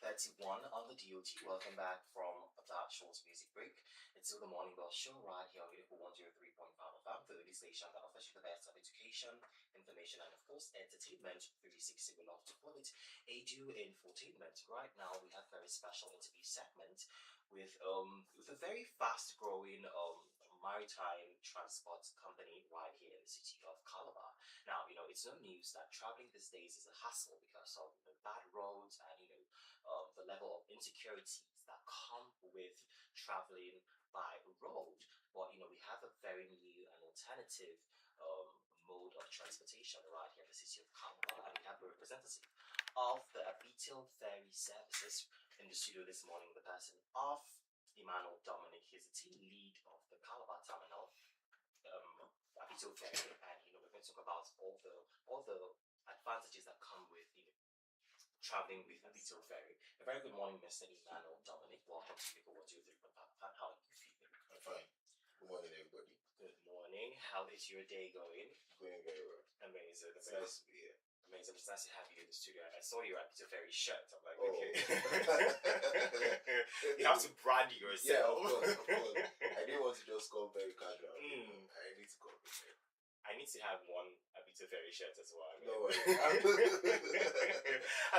31 on the DOT. Welcome back from that short music break. It's still the Morning Bell Show right here on Beautiful 103.5 FM, the only station that offers you the best of education, information, and of course, entertainment. 360, we love to call it. ADU Infotainment. Right now, we have a very special interview segment with a very fast growing maritime transport company right here in the city of Calabar. Now, it's no news that traveling these days is a hassle because of bad roads and the level of insecurities that come with traveling by road. But we have a very new and alternative um, mode of transportation right here in the city of Calabar, and we have a representative of the Abitil Ferry Services in the studio this morning. The person of Emmanuel Dominic, he's the team lead of the Calabar Terminal, Abitil Ferry, and we're going to talk about all the advantages that come with traveling with Abitil Ferry. A very good morning, Mr. Emmanuel Dominic. Welcome to People 123.5. How are you feeling?
I'm fine. Good morning, everybody.
Good morning. How is your day going?
Going very well.
Amazing.
It's nice to be here.
Amazing. It's nice to have you in the studio. I saw your Abitil Ferry shirt. I'm like,
Oh.
okay. You have to brand yourself.
Yeah, of course. I didn't want to just come very casual.
Mm.
I need to come prepared.
I need to have one Abitil Ferry shirt as well.
No worries.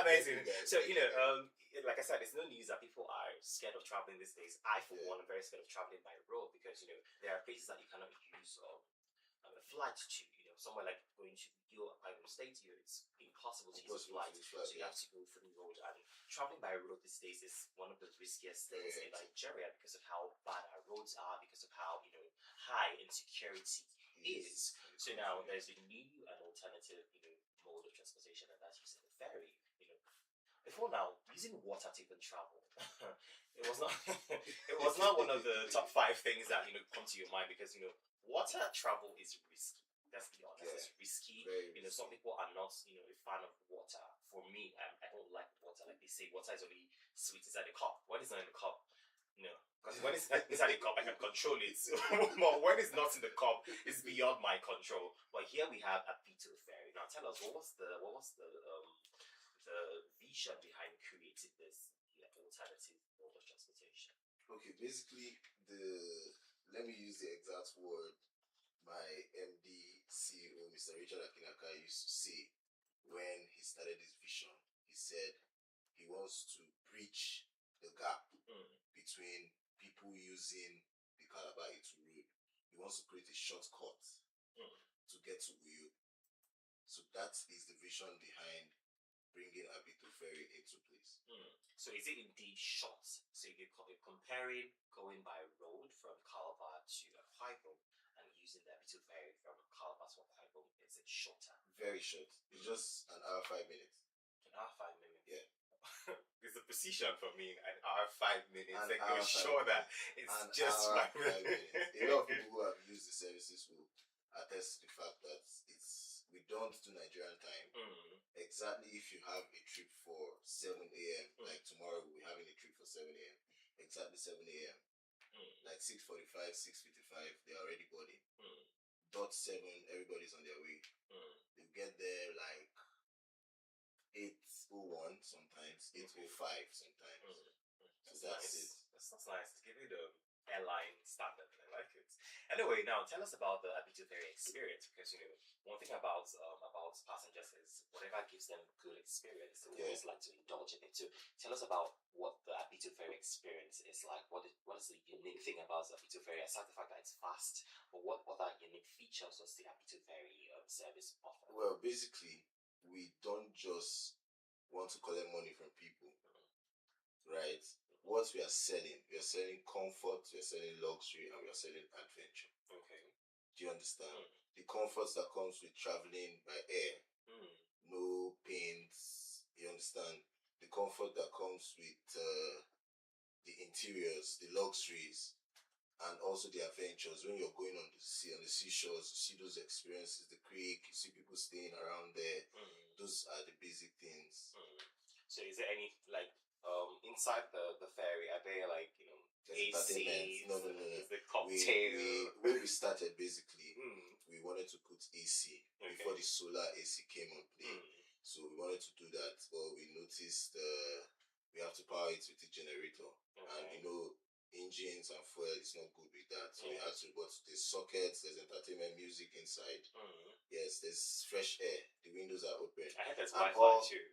Amazing.
Guys,
So,
thank you.
like I said, it's no news that people are scared of traveling these days. I, for
Yeah.
one, am very scared of traveling by road because, there are places that you cannot use a flight to. Somewhere like going to your Iowa State, it's impossible to use a flight. So you have to go through the road. And traveling by road these days is one of the riskiest things in Nigeria because of how bad our roads are, because of how, high insecurity is. So now there's a new and alternative, mode of transportation, and that's using the ferry. Before now, using water to even travel, it was not it was not one of the top 5 things that come to your mind because water travel is risky. Let's be honest,
Yeah.
it's risky.
Very
Some people are not a fan of water. For me, I don't like water. Like they say, water is only sweet inside the cup. When it's not in the cup, because when it's inside the cup, I can control it. But when it's not in the cup, it's beyond my control. But here we have Abitil Ferry. Now, tell us what was the vision behind creating this alternative mode of transportation?
Okay, basically, let me use the exact word my MD CEO, Mr. Richard Akinaka, used to say when he started his vision. He said he wants to bridge the gap between people using the Calabar Itu road. He wants to create a shortcut to get to Uyo. So that is the vision behind bringing Abitil Ferry into place.
So is it indeed short? So if you're comparing going by road from Calabar to Akwa Ibom and using the Abitil Ferry from Calabar to Akwa Ibom, is it shorter?
Very short. It's just an hour, 5 minutes.
An hour, 5 minutes?
Yeah.
It's a precision for me. An hour, 5 minutes.
An
Like
hour,
you're
5
sure that
minutes.
it's
An
just
hour,
5 minutes.
5 minutes. A lot of people who have used the services will attest to the fact that we don't do Nigerian time. Exactly if you have a trip for 7 a.m., like tomorrow we'll be having a trip for 7 a.m., exactly 7 a.m., like 6:45, 6:55, they're already boarding. Dot 7, everybody's on their way. They get there like 8:01 sometimes, 8:05 sometimes. So that's
nice.
it.
That's nice. It's giving the airline standard. I like it. Anyway, now tell us about the Abitil Ferry experience because one thing about passengers is whatever gives them good experience, they always like to indulge in it. So tell us about what the Abitil Ferry experience is like. What is the unique thing about the Abitil Ferry? Aside the fact that it's fast, but what other unique features does the Abitil Ferry service offer?
Well, basically, we don't just want to collect money from people, right? What we are selling comfort, we are selling luxury, and we are selling adventure.
Okay.
Do you understand? The comforts that comes with traveling by air, no pains. You understand? The comfort that comes with the interiors, the luxuries, and also the adventures. When you're going on the sea, on the seashores, you see those experiences, the creek, you see people staying around there. Those are the basic things.
So is there any inside the ferry? Are there
There's
AC?
entertainment. No.
Is the cocktail?
When we started, basically, we wanted to put AC before
Okay.
the solar AC came on play. So we wanted to do that, but we noticed we have to power it with the generator. And engines and fuel is not good with that. So we had to, but there's sockets, there's entertainment music inside. Yes, there's fresh air. The windows are open.
I heard there's
And
Wi-Fi too.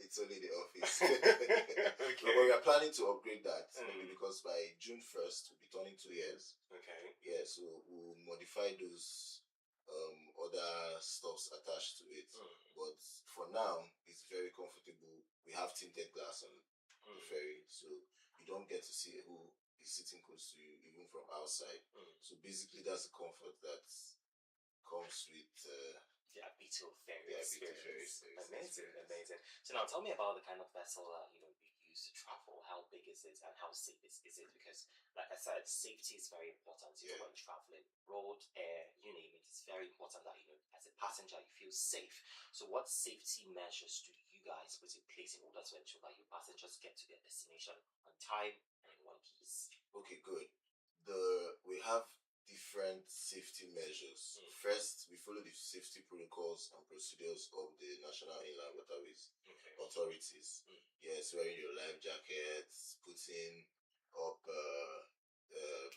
It's only the office.
Okay.
But we are planning to upgrade that maybe because by June 1st we'll be turning 2 years.
Okay.
Yeah, so we'll modify those other stuffs attached to it. But for now, it's very comfortable. We have tinted glass on the ferry, so you don't get to see who is sitting close to you, even from outside. So basically, that's the comfort that comes with
the Abito ferry
the Abito
experience.
ferry
Amazing,
experience.
amazing. So now tell me about the kind of vessel you use to travel. How big is it, and how safe is it? Because, like I said, safety is very important. When traveling, road, air, you name it. It's very important that as a passenger you feel safe. So, what safety measures do you guys put in place in order to ensure that your passengers get to their destination on time and in one piece?
Okay, good. We have different safety measures. First, we follow the safety protocols and procedures of the National Inland Waterways authorities. Yes, wearing your life jackets, putting up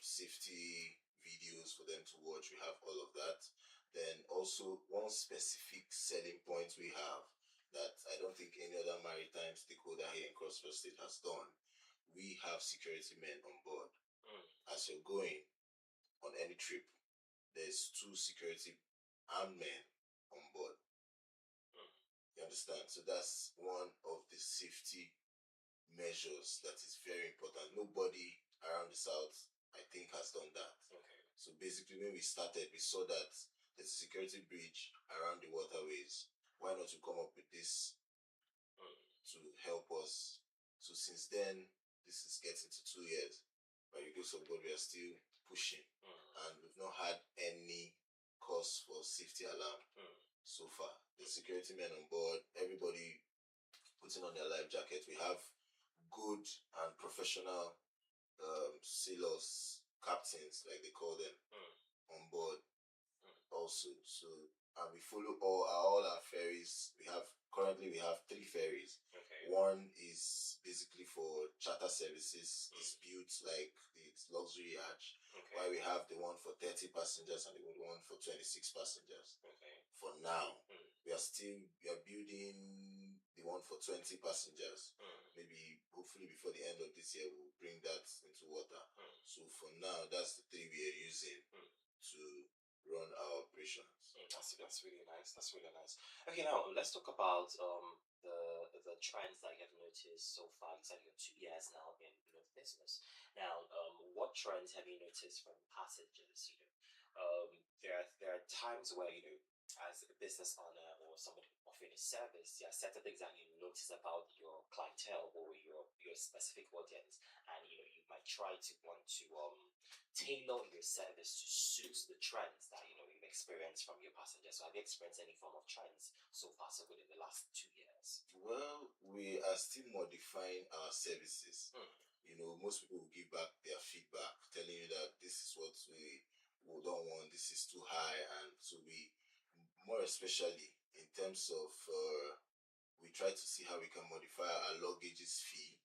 safety videos for them to watch. We have all of that. Then also one specific selling point we have that I don't think any other maritime stakeholder here in Crossfire State has done. We have security men on board. As you're going on any trip, there's 2 security armed men on board. You understand? So that's one of the safety measures that is very important. Nobody around the south, I think, has done that. So basically, when we started, we saw that there's a security bridge around the waterways. Why not to come up with this to help us? So since then, this is getting to 2 years. By the grace of God, we are still pushing, and we've not had any cause for safety alarm so far. The security men on board, everybody putting on their life jacket. We have good and professional sailors, captains, like they call them, on board also. So, and we follow all our ferries. Currently we have 3 ferries. One is basically for charter services. It's built like it's luxury yacht. While we have the one for 30 passengers and the one for 26 passengers. For now, we are building the one for 20 passengers. Maybe hopefully before the end of this year we'll bring that into water. So for now, that's the 3 we are using to run our operations.
That's really nice. That's really nice. Okay, now let's talk about the trends that you have noticed so far. You said you're 2 years now in the business. Now, what trends have you noticed from passengers? There are times where as a business owner or somebody offering a service, there are certain things that you notice about your clientele or your specific audience, and you might try to want to tailor your service to suit the trends that you've experienced from your passengers. So have you experienced any form of trends so far, so within the last 2 years?
Well, we are still modifying our services. Most people will give back their feedback, telling you that this is what we don't want, this is too high, and so we, more especially in terms of, we try to see how we can modify our luggages fee.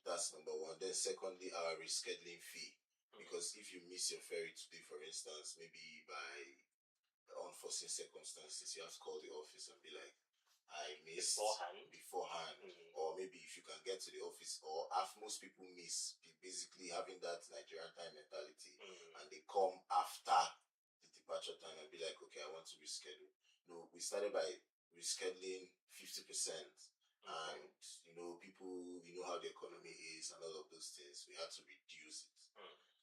That's number one. Then secondly, our rescheduling fee. Because if you miss your ferry today, for instance, maybe by unforeseen circumstances, you have to call the office and be like, I missed beforehand. Or maybe if you can get to the office, or most people miss, basically having that Nigerian time mentality, and they come after the departure time and be like, okay, I want to reschedule. No, we started by rescheduling 50%. And people, how the economy is and all of those things, we had to reduce it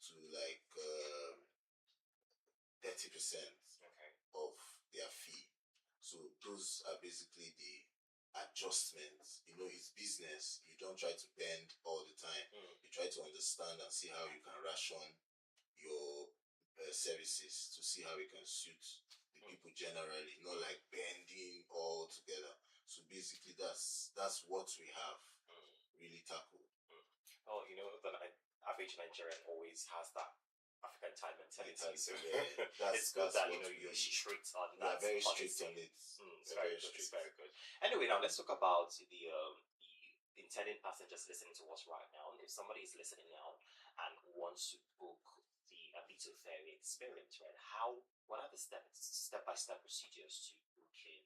to like 30% of their fee. So those are basically the adjustments. It's business. You don't try to bend all the time. You try to understand and see how you can ration your services to see how it can suit the people generally, not like bending all together. So basically, that's what we have really tackled.
Oh, the average Nigerian always has that African time mentality. So it's good that you're strict on that.
Very strict on it.
It's very good. It's very good. Anyway, now let's talk about the
intending passengers listening to us right now, if somebody is listening now and wants to book the Abito Ferry experience, right? What are the step-by-step procedures to booking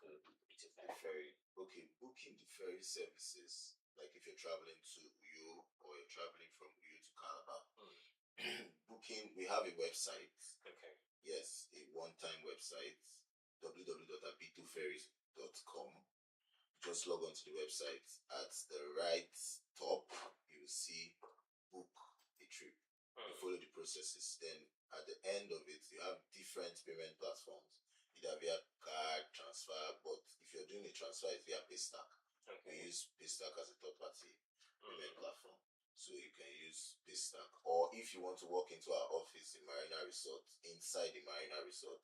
the Abito
The
Ferry?
ferry. Okay, booking the ferry services, like if you're traveling to Uyo or you're traveling from Uyo to Calabar, booking, we have a website.
Okay.
Yes, a one-time website, www.abitoferries.com. Just log on to the website. At the right top, you will see book a trip. You follow the processes. Then at the end of it, you have different payment platforms, either via card, transfer. But if you're doing a transfer, it's via Paystack.
Okay.
We use Paystack as a third-party payment platform. So you can use Paystack. Or if you want to walk into our office in Marina Resort, inside the Marina Resort,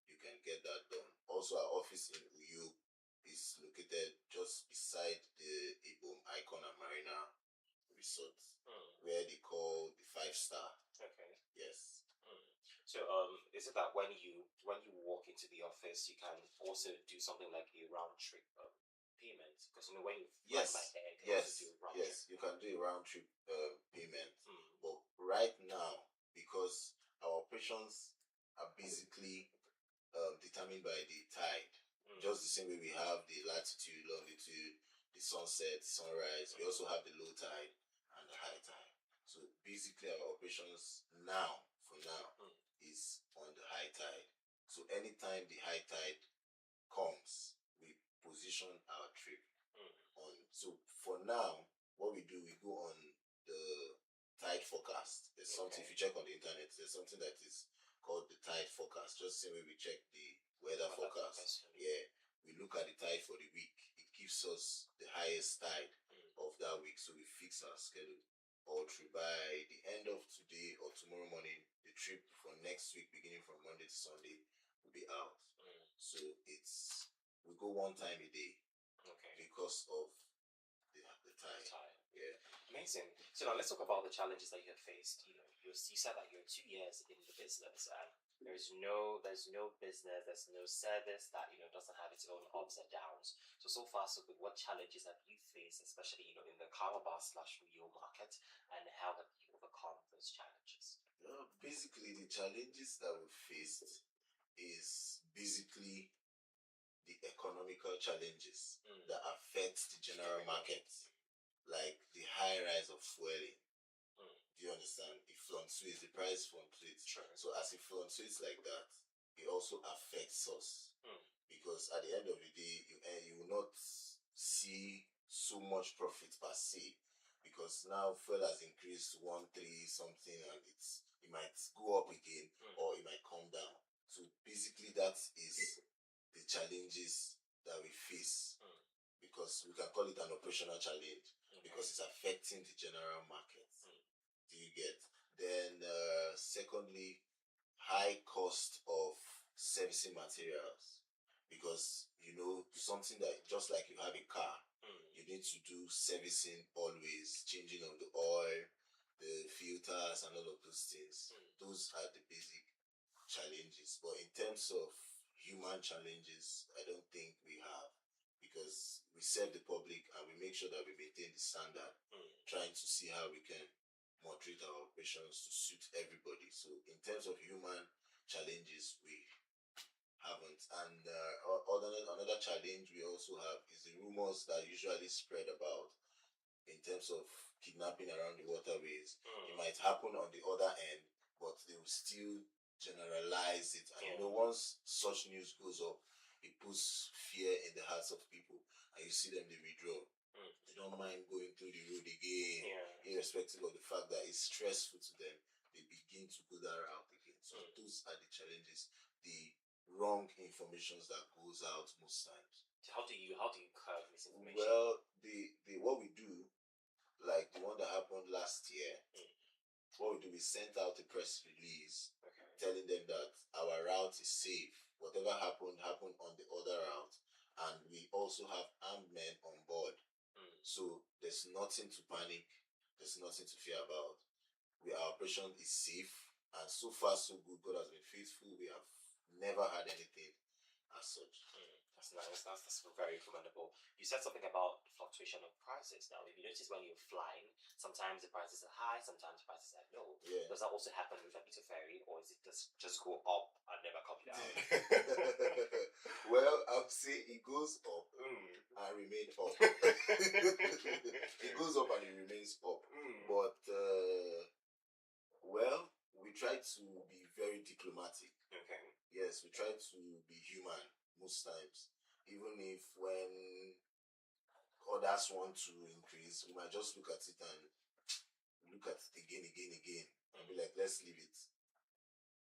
you can get that done. Also, our office in Uyu is located just beside the Ibom Icon and Marina Resort, where they call the 5-star.
Okay.
Yes.
So is it that when you walk into the office, you can also do something like a round trip payment? Because when you fly
Yes.
by air, you can
Yes.
also do a round
Yes.
trip.
You can do a round trip payment. But right now, because our operations are basically determined by the tide, just the same way we have the latitude, longitude, the sunset, sunrise, we also have the low tide and the high tide. So basically our operations now, for now, is on the high tide. So anytime the high tide comes, we position our trip on. So for now, what we do, we go on the tide forecast. There's something, if you check on the internet, there's something that is called the tide forecast. Just the same way we check the weather forecast. Yeah, we look at the tide for the week. It gives us the highest tide of that week, so we fix our schedule all through. By the end of today or tomorrow morning, the trip for next week, beginning from Monday to Sunday, will be out. So we go one time a day.
Okay.
Because of the tide. Yeah.
Amazing. So now let's talk about the challenges that you have faced. You said that you're 2 years in the business, and there's no business, there's no service that doesn't have its own ups and downs. So far so good. What challenges have you faced, especially in the Calabar/Rio market, and how have you overcome those challenges?
Basically, the challenges that we faced is basically the economical challenges that affect the general market, like the high rise of fueling. Do you understand? It fluctuates, the price fluctuates.
Sure.
So as it fluctuates like that, it also affects us. Because at the end of the day, you will not see so much profit per se. Because now fuel has increased to 1.3 something, and it might go up again or it might come down. So basically that is the challenges that we face, because we can call it an operational challenge, because it's affecting the general market. Do you get? Then secondly, high cost of servicing materials, because something that just like you have a car, you need to do servicing always, changing of the oil, the filters, and all of those things. Those are the basic challenges. But in terms of human challenges, I don't think we have, because we serve the public and we make sure that we maintain the standard, trying to see how we can moderate our operations to suit everybody. So in terms of human challenges, we haven't. And another challenge we also have is the rumors that usually spread about in terms of kidnapping around the waterways. It might happen on the other end, but they will still generalize it. And once such news goes up, it puts fear in the hearts of people, and you see them, they withdraw. They don't mind going through the road again, irrespective of the fact that it's stressful to them. They begin to go that route again. So those are the challenges, the wrong informations that goes out most times.
How do you curb misinformation?
Well, what we do, like the one that happened last year, what we do, we sent out a press release telling them that our route is safe. Whatever happened on the other route, and we also have armed men on board. So there's nothing to panic, there's nothing to fear about. Our operation is safe, and so far so good. God has been faithful. We have never had anything as such.
That's nice. That's very commendable. You said something about fluctuation of prices. Now, if you notice when you're flying, sometimes the prices are high, sometimes the prices are low.
Yeah.
Does that also happen with a bit of ferry, or is it just go up and never come down?
Well, I would say it goes up
Mm.
and remain up. It goes up and it remains up.
Mm.
But well, we try to be very diplomatic.
Okay.
Yes, we try to be human most times. Even if when others want to increase, we might just look at it and look at it again, and be like, let's leave it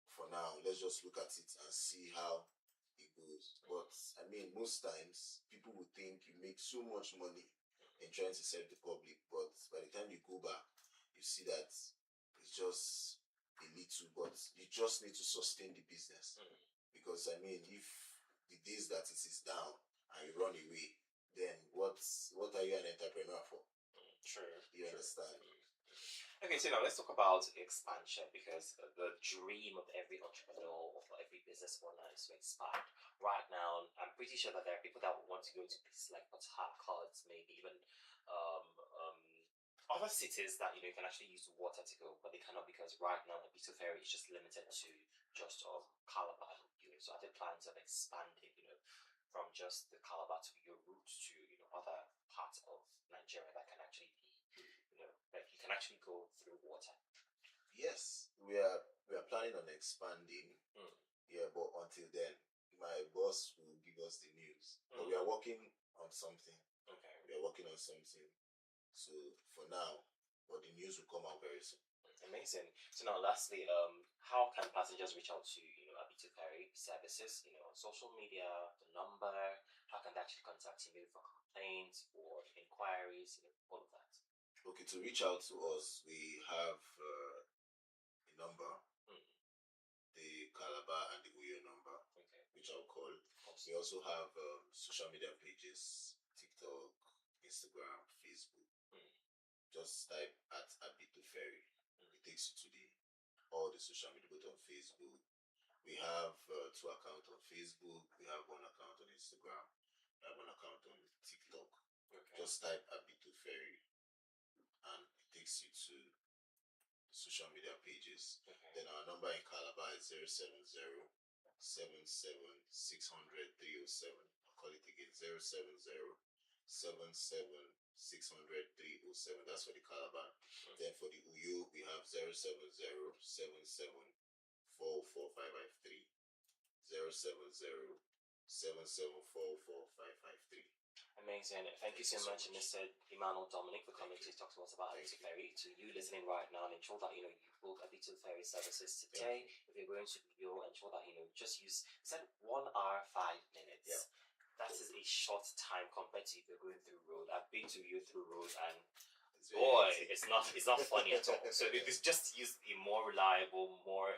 for now. Let's just look at it and see how it goes. But I mean, most times people would think you make so much money in trying to serve the public, but by the time you go back, you see that it's just a little, but you just need to sustain the business. Because I mean, if the days that it is down and you run away, then what are you an entrepreneur for?
True.
You understand?
Okay, so now let's talk about expansion, because the dream of every entrepreneur or for every business owner is to expand. Right now, I'm pretty sure that there are people that want to go to places like Port Harcourt, maybe even other cities that you can actually use water to go, but they cannot, because right now the Beetle Ferry is just limited to just Calabar and Uyo. So are there plans of expanding, from just the Calabar to your route to other parts of Nigeria that can actually be, like you can actually go through water?
Yes, we are planning on expanding. Yeah, but until then, my boss will give us the news. But we are working on something.
Okay.
We are working on something. So for now, but the news will come out very soon.
Amazing. So now, lastly, how can passengers reach out to Abito Ferry services? On social media, the number. How can they actually contact you, maybe for complaints or inquiries? All of that.
Okay, to reach out to us, we have a number, the Calabar and the Uyo number,
Okay.
which I'll call. We also have social media pages: TikTok, Instagram, Facebook. Just type at Abito Ferry. It takes you to all the social media, both on Facebook. We have 2 accounts on Facebook. We have 1 account on Instagram. We have 1 account on TikTok.
Okay.
Just type Abito Ferry, and it takes you to the social media pages.
Okay.
Then our number in Calabar is 070 77 600 307. I'll call it again: 070 77 600 307. That's for the Calabar. Then for the Uyo, we have 070 77 44553. 070 7744553.
Amazing. Thank you so much, Mr. Emmanuel Dominic, for coming to talk to us about Abito Ferry. To you listening right now, and ensure that you book Abito Ferry services today. If you're going to Uyo, ensure that just use 1 hour 5 minutes.
Yeah.
That is a short time compared to if you're going through road. I've been to Uyo through road, and it's not funny at all. So it is just use a more reliable, more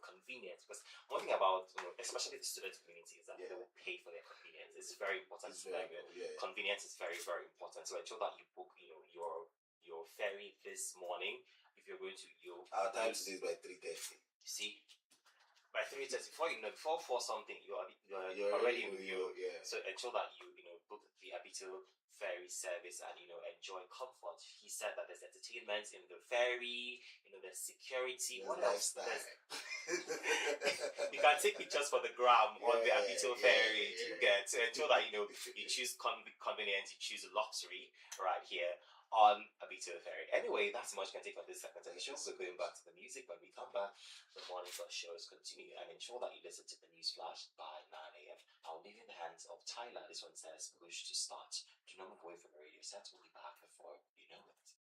convenient. Because one thing about especially the student community is that they will pay for their convenience. It's very important.
It's very good. Yeah.
Convenience is very, very important. So ensure that you book your ferry this morning. If you're going to
our time today is by 3:30.
You see, by 3:30, before 4 something, you're already in Uyo.
Yeah.
So ensure that you book the Abito Ferry service and enjoy comfort. He said that there's entertainment in the ferry, there's security.
There's
What else?
lifestyle.
You can take pictures for the gram on the Abito Ferry. You get to ensure that you choose convenience, you choose luxury right here on Abito Ferry. Anyway, that's much you can take on this second edition. So going back to the music, when we come back, the morning bus shows continue, and ensure that you listen to the news flash by 9 a.m. I'll leave in the hands of Tyler. This one says push to start. Do not move away from the radio set. We'll be back before you know it.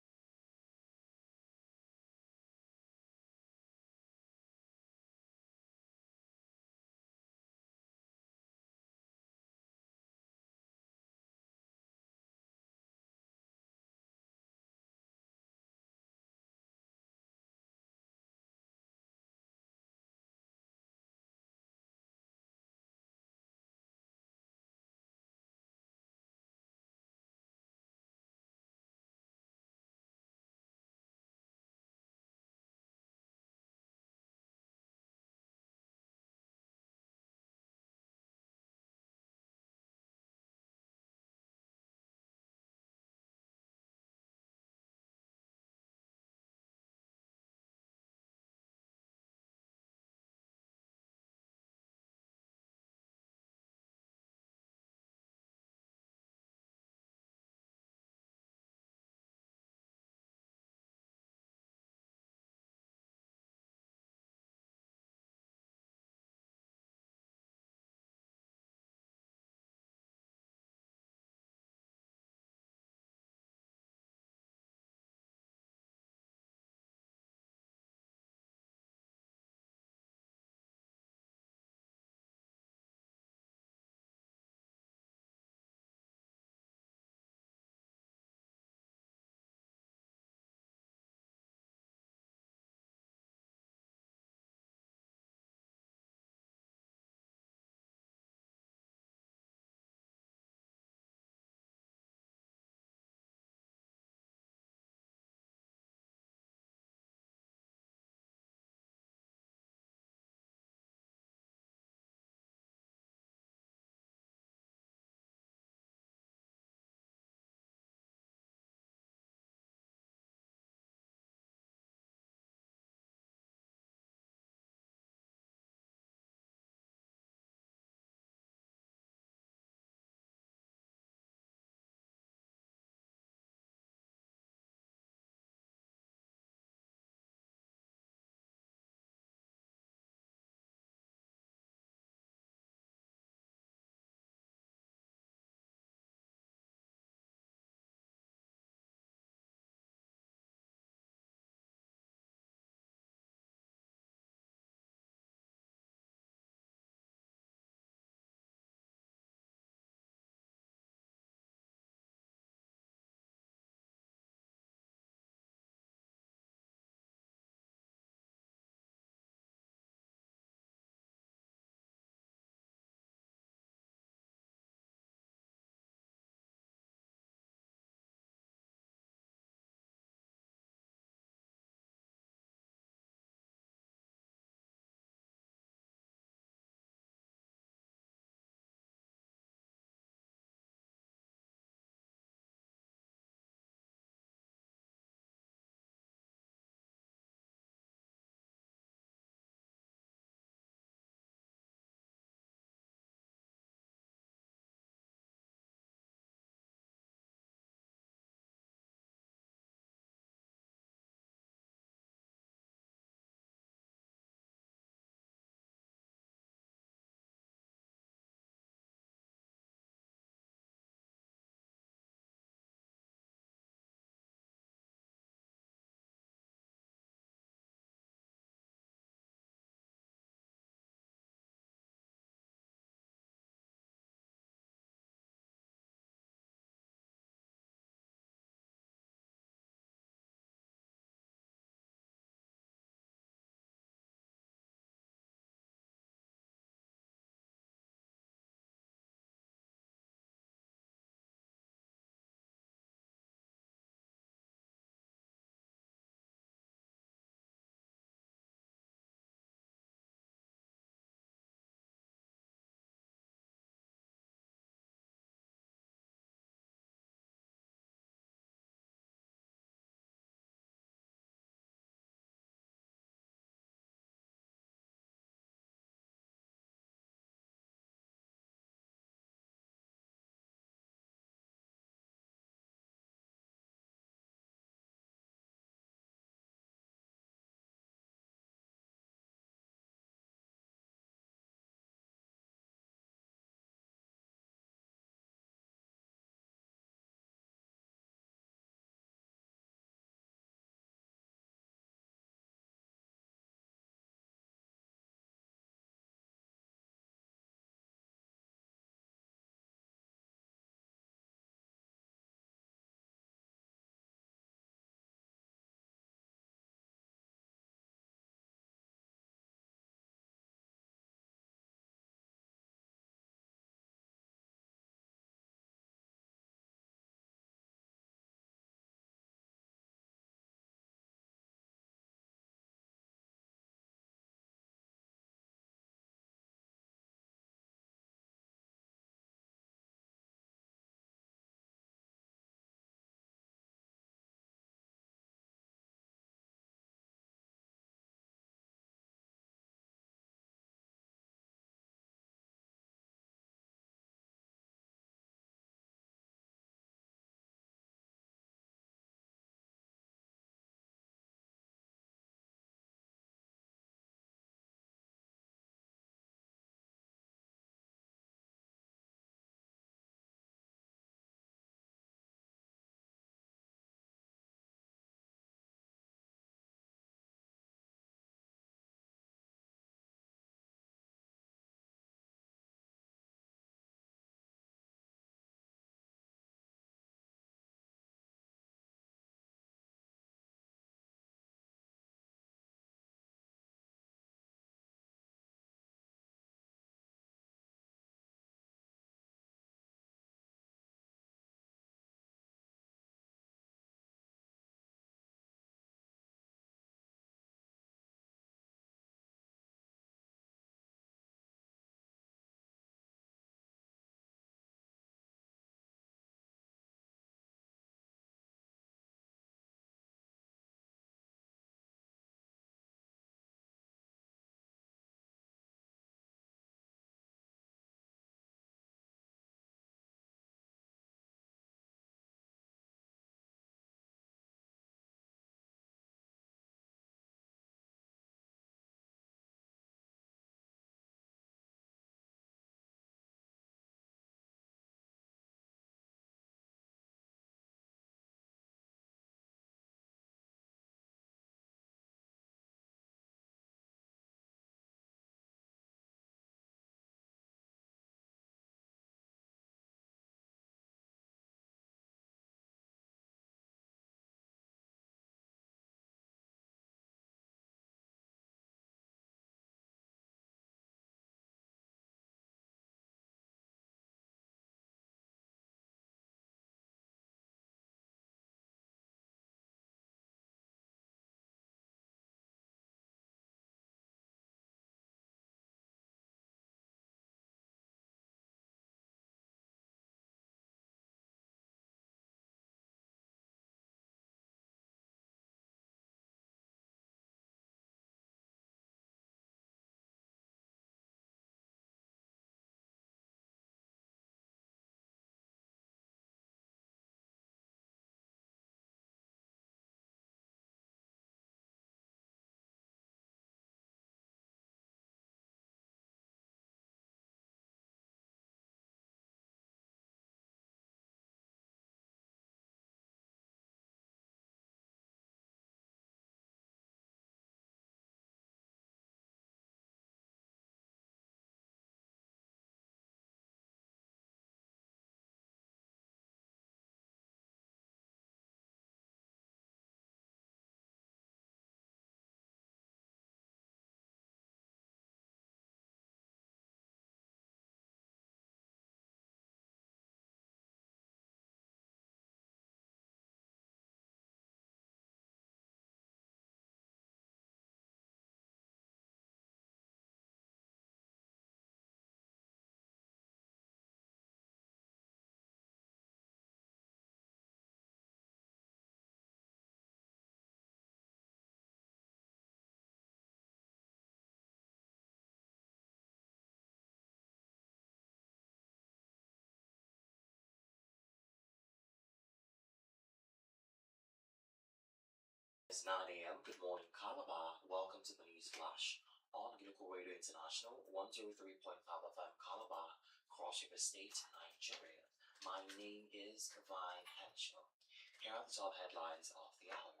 It's 9 a.m. Good morning, Calabar. Welcome to the News Flash on Unico Radio International, 103.5 FM Calabar, Cross River State, Nigeria. My name is Vine Henshaw. Here are the top headlines of the hour.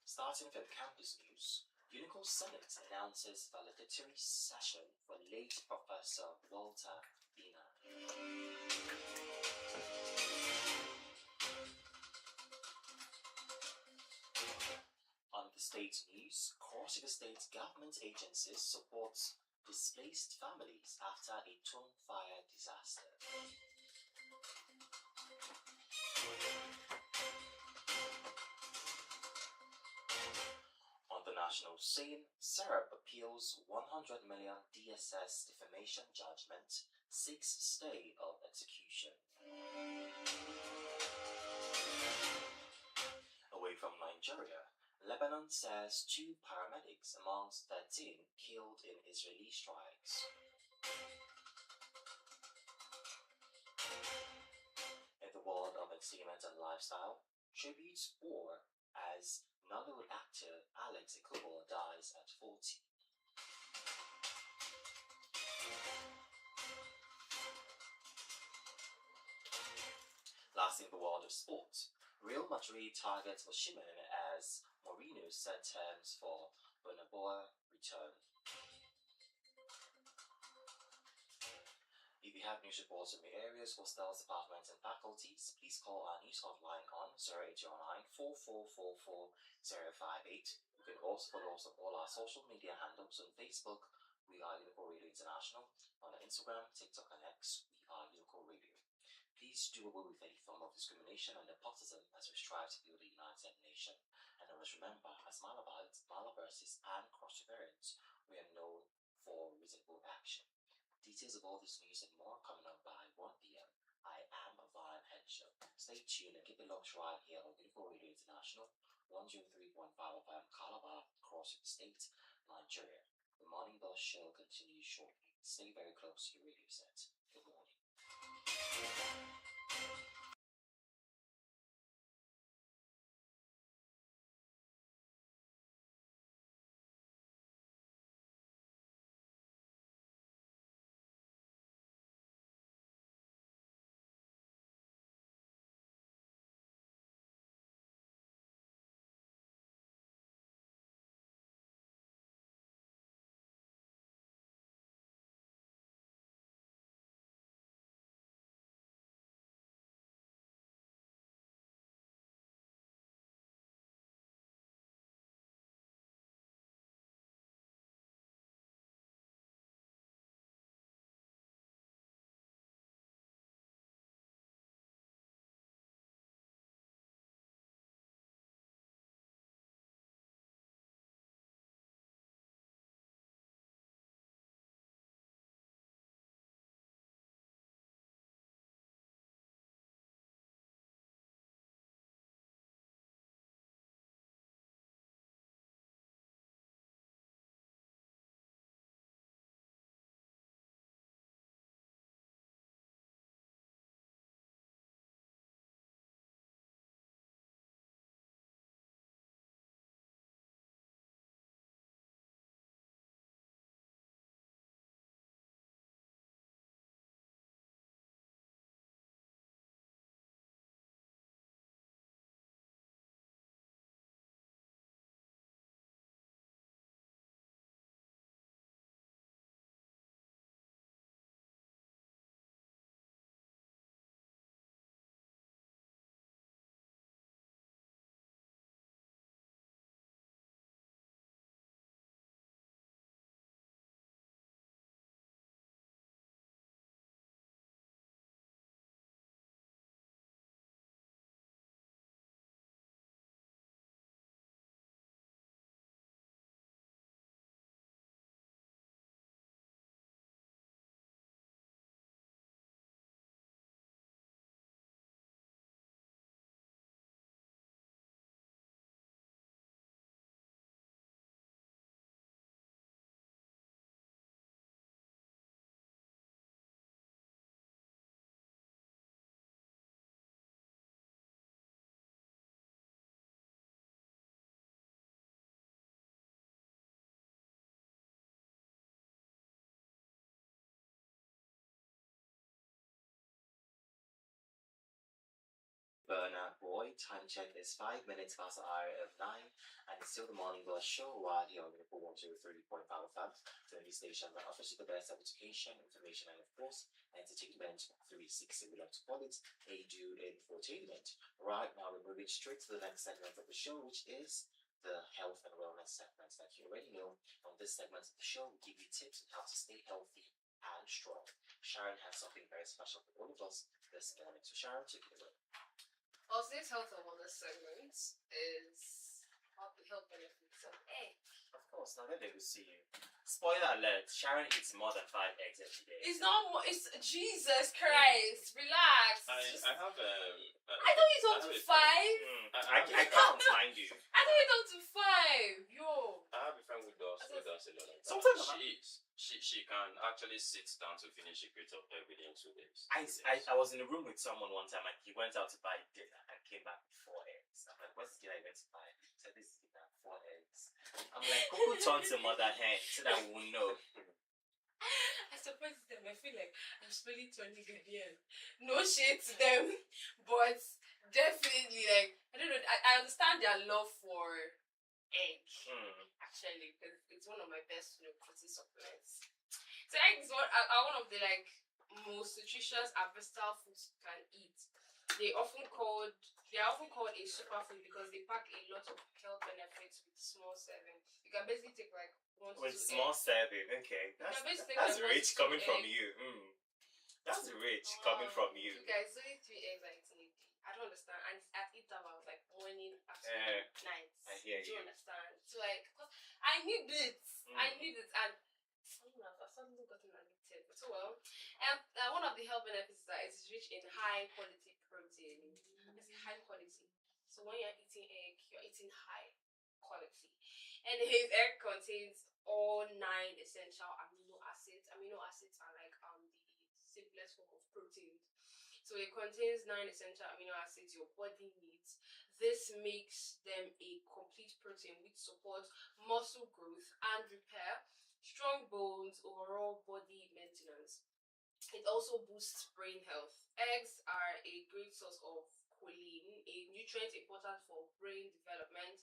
Starting with campus news, Unico Senate announces valedictory session for late Professor Walter Bina. On the state news, Cross River State government agencies support displaced families after a Tung fire disaster. On the national scene, Syrup appeals 100 million DSS defamation judgment, seeks stay of execution. Away from Nigeria, Lebanon says 2 paramedics amongst 13 killed in Israeli strikes. In the world of entertainment and lifestyle, tributes bore as Nollywood actor Alex Ekubo dies at 40. Last in the world of sport, Real Madrid targets Osimhen as Mourinho set terms for Bonaboa return. If you have news reports from your areas, hostels, departments, and faculties, please call our news hotline on 0809 4444 058. You can also follow us on all our social media handles. On Facebook, we are Unico Radio International. On Instagram, TikTok, and X, we are Unico Radio. Please do away with any form of discrimination and nepotism as we strive to build a united nation. And always remember, as Malabites, Malaverses, and Cross-Riverians, we are known for reasonable action. Details of all this news and more coming up by 1 p.m. I am Vine Henshaw. Stay tuned and keep it locked right here on Unico Radio International, 103.5 FM Calabar, Cross State, Nigeria. The Morning Bus Show continues shortly. Stay very close to your radio set. Good morning. boy. Time check is 5 minutes past the hour of 9, and it's still the morning bus show right here on Liverpool 103.5 FM, the only station that offers you the best of education, information, and of course, entertainment 360. We love to call it a do infotainment. Right now, we're moving straight to the next segment of the show, which is the health and wellness segment. Like you already know, on this segment of the show, we give you tips on how to stay healthy and strong. Sharon has something very special for all of us this morning. So, Sharon, take it away.
Well, today's health and wellness segment is about the health benefits of egg.
Of course, now that they will see you. Spoiler alert, Sharon eats more than 5 eggs every day.
It's not more, it's Jesus Christ. Relax.
I have
I don't eat up to 5.
I can't, mind you.
I don't eat up to 5. Yo.
I have a friend who does a lot of that.
Sometimes
she can actually sit down to finish a crate of egg within 2 days.
I was in a room with someone one time and he went out to buy dinner and came back with 4 eggs. I'm like, what's the dinner I went to buy? He said, this is dinner, 4 eggs. I'm like, who turn to mother hen so that we'll know?
I surprise them. I feel like I'm slowly turning again. No shade to them, but definitely, like, I don't know. I understand their love for egg, actually, because it's one of my best, protein supplements. So eggs are one of the most nutritious and versatile foods you can eat. They are often called a superfood because they pack a lot of health benefits with small serving. You can basically take like 1 to 2
with small
eggs.
serving, okay. That's rich coming from you. That's rich coming from you.
You guys, only 3 eggs are eating a day. I don't understand. And it's at intervals like morning, afternoon, night.
I hear
Do you
you.
understand? So like, 'cause I need it. I need it, and I've suddenly gotten addicted. But so well, and one of the health benefits is that it's rich in high quality protein. It's high quality. So when you're eating egg, you're eating high quality. And his egg contains all 9 essential amino acids. Amino acids are like the simplest form of protein. So it contains 9 essential amino acids your body needs. This makes them a complete protein which supports muscle growth and repair, strong bones, overall body maintenance. It also boosts brain health. Eggs are a great source of choline, a nutrient important for brain development,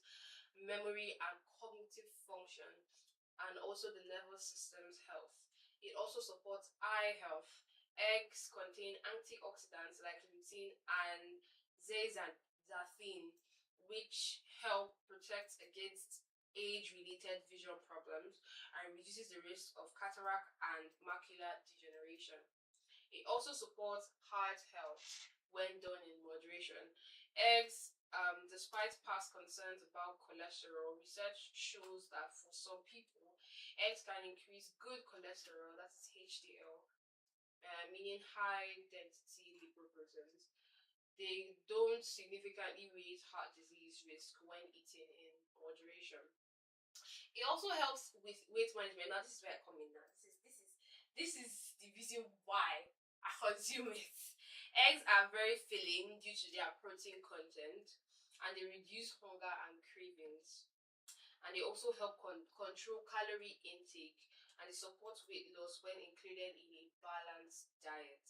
memory, and cognitive function, and also the nervous system's health. It also supports eye health. Eggs contain antioxidants like lutein and zeaxanthin, which help protect against age-related vision problems and reduces the risk of cataract and macular degeneration. It also supports heart health when done in moderation. Eggs, despite past concerns about cholesterol, research shows that for some people, eggs can increase good cholesterol, that's HDL, meaning high density lipoproteins. They don't significantly raise heart disease risk when eaten in moderation. It also helps with weight management. Now this is where I come in now. This is the reason why I consume it. Eggs are very filling due to their protein content, and they reduce hunger and cravings. And they also help control calorie intake, and they support weight loss when included in a balanced diet.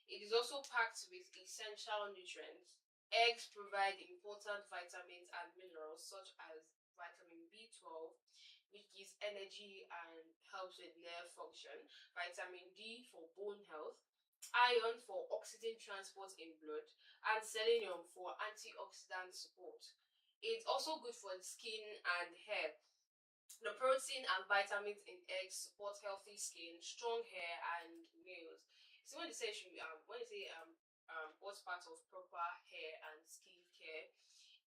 It is also packed with essential nutrients. Eggs provide important vitamins and minerals such as vitamin B12, which gives energy and helps with nerve function, vitamin D for bone health, iron for oxygen transport in blood, and selenium for antioxidant support. It's also good for the skin and hair. The protein and vitamins in eggs support healthy skin, strong hair, and nails. So when they say what's part of proper hair and skin care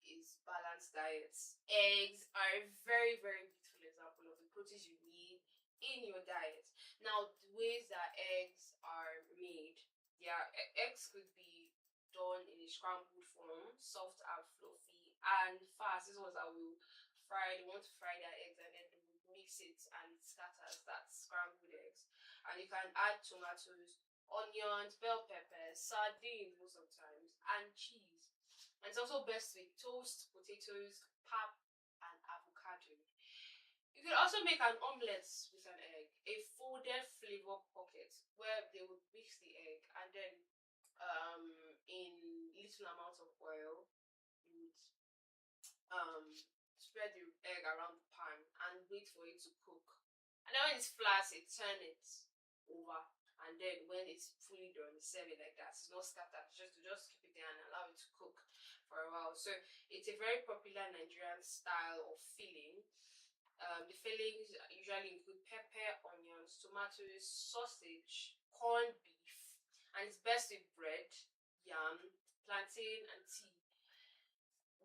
is balanced diets. Eggs are a very, very beautiful example of the proteins you need in your diet. Now, the ways that eggs are made, eggs could be done in a scrambled form, soft and fluffy, and fast. This ones that will fry. They want to fry their eggs and then they will mix it and it scatters. That's scrambled eggs. And you can add tomatoes, onions, bell peppers, sardines most of the times, and cheese. And it's also best with toast, potatoes, pap, and avocado. You can also make an omelette with an egg, a folded flavor pocket where they would mix the egg and then in little amounts of oil, spread the egg around the pan and wait for it to cook. And then when it's flat, turn it over. And then when it's fully done, serve it like that. It's not scattered. Just keep it there and allow it to cook for a while. So it's a very popular Nigerian style of filling. The fillings usually include pepper, onions, tomatoes, sausage, corned beef, and it's best with bread, yam, plantain, and tea.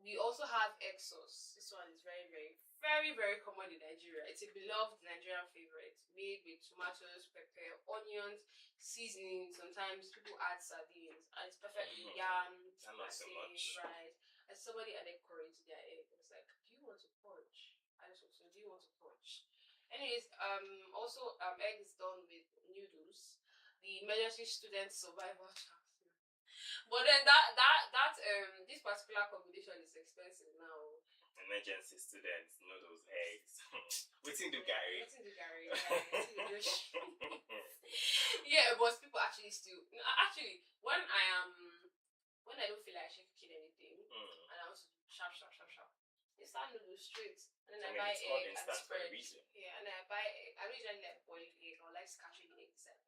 We also have egg sauce. This one is very, very, very, very common in Nigeria. It's a beloved Nigerian favorite, made with tomatoes, pepper, onions, seasoning. Sometimes people add sardines, and it's perfect with yam,
Not so much.
rice. And somebody added curry to their egg. It was like, do you want to purge? I just want to know, do you want to purge? Anyways, also egg is done with noodles. The emergency student survival chance. But then this particular combination is expensive now.
Emergency students, noodles, eggs. Waiting to Gary.
Yeah, but people actually still when I don't feel like actually cooking anything and I want to do sharp. Instant noodles straight. And then I buy
it's called
egg and
instant for a
spread.
reason.
Yeah, and I buy egg. I don't usually like boiled egg or like scratching the egg inside.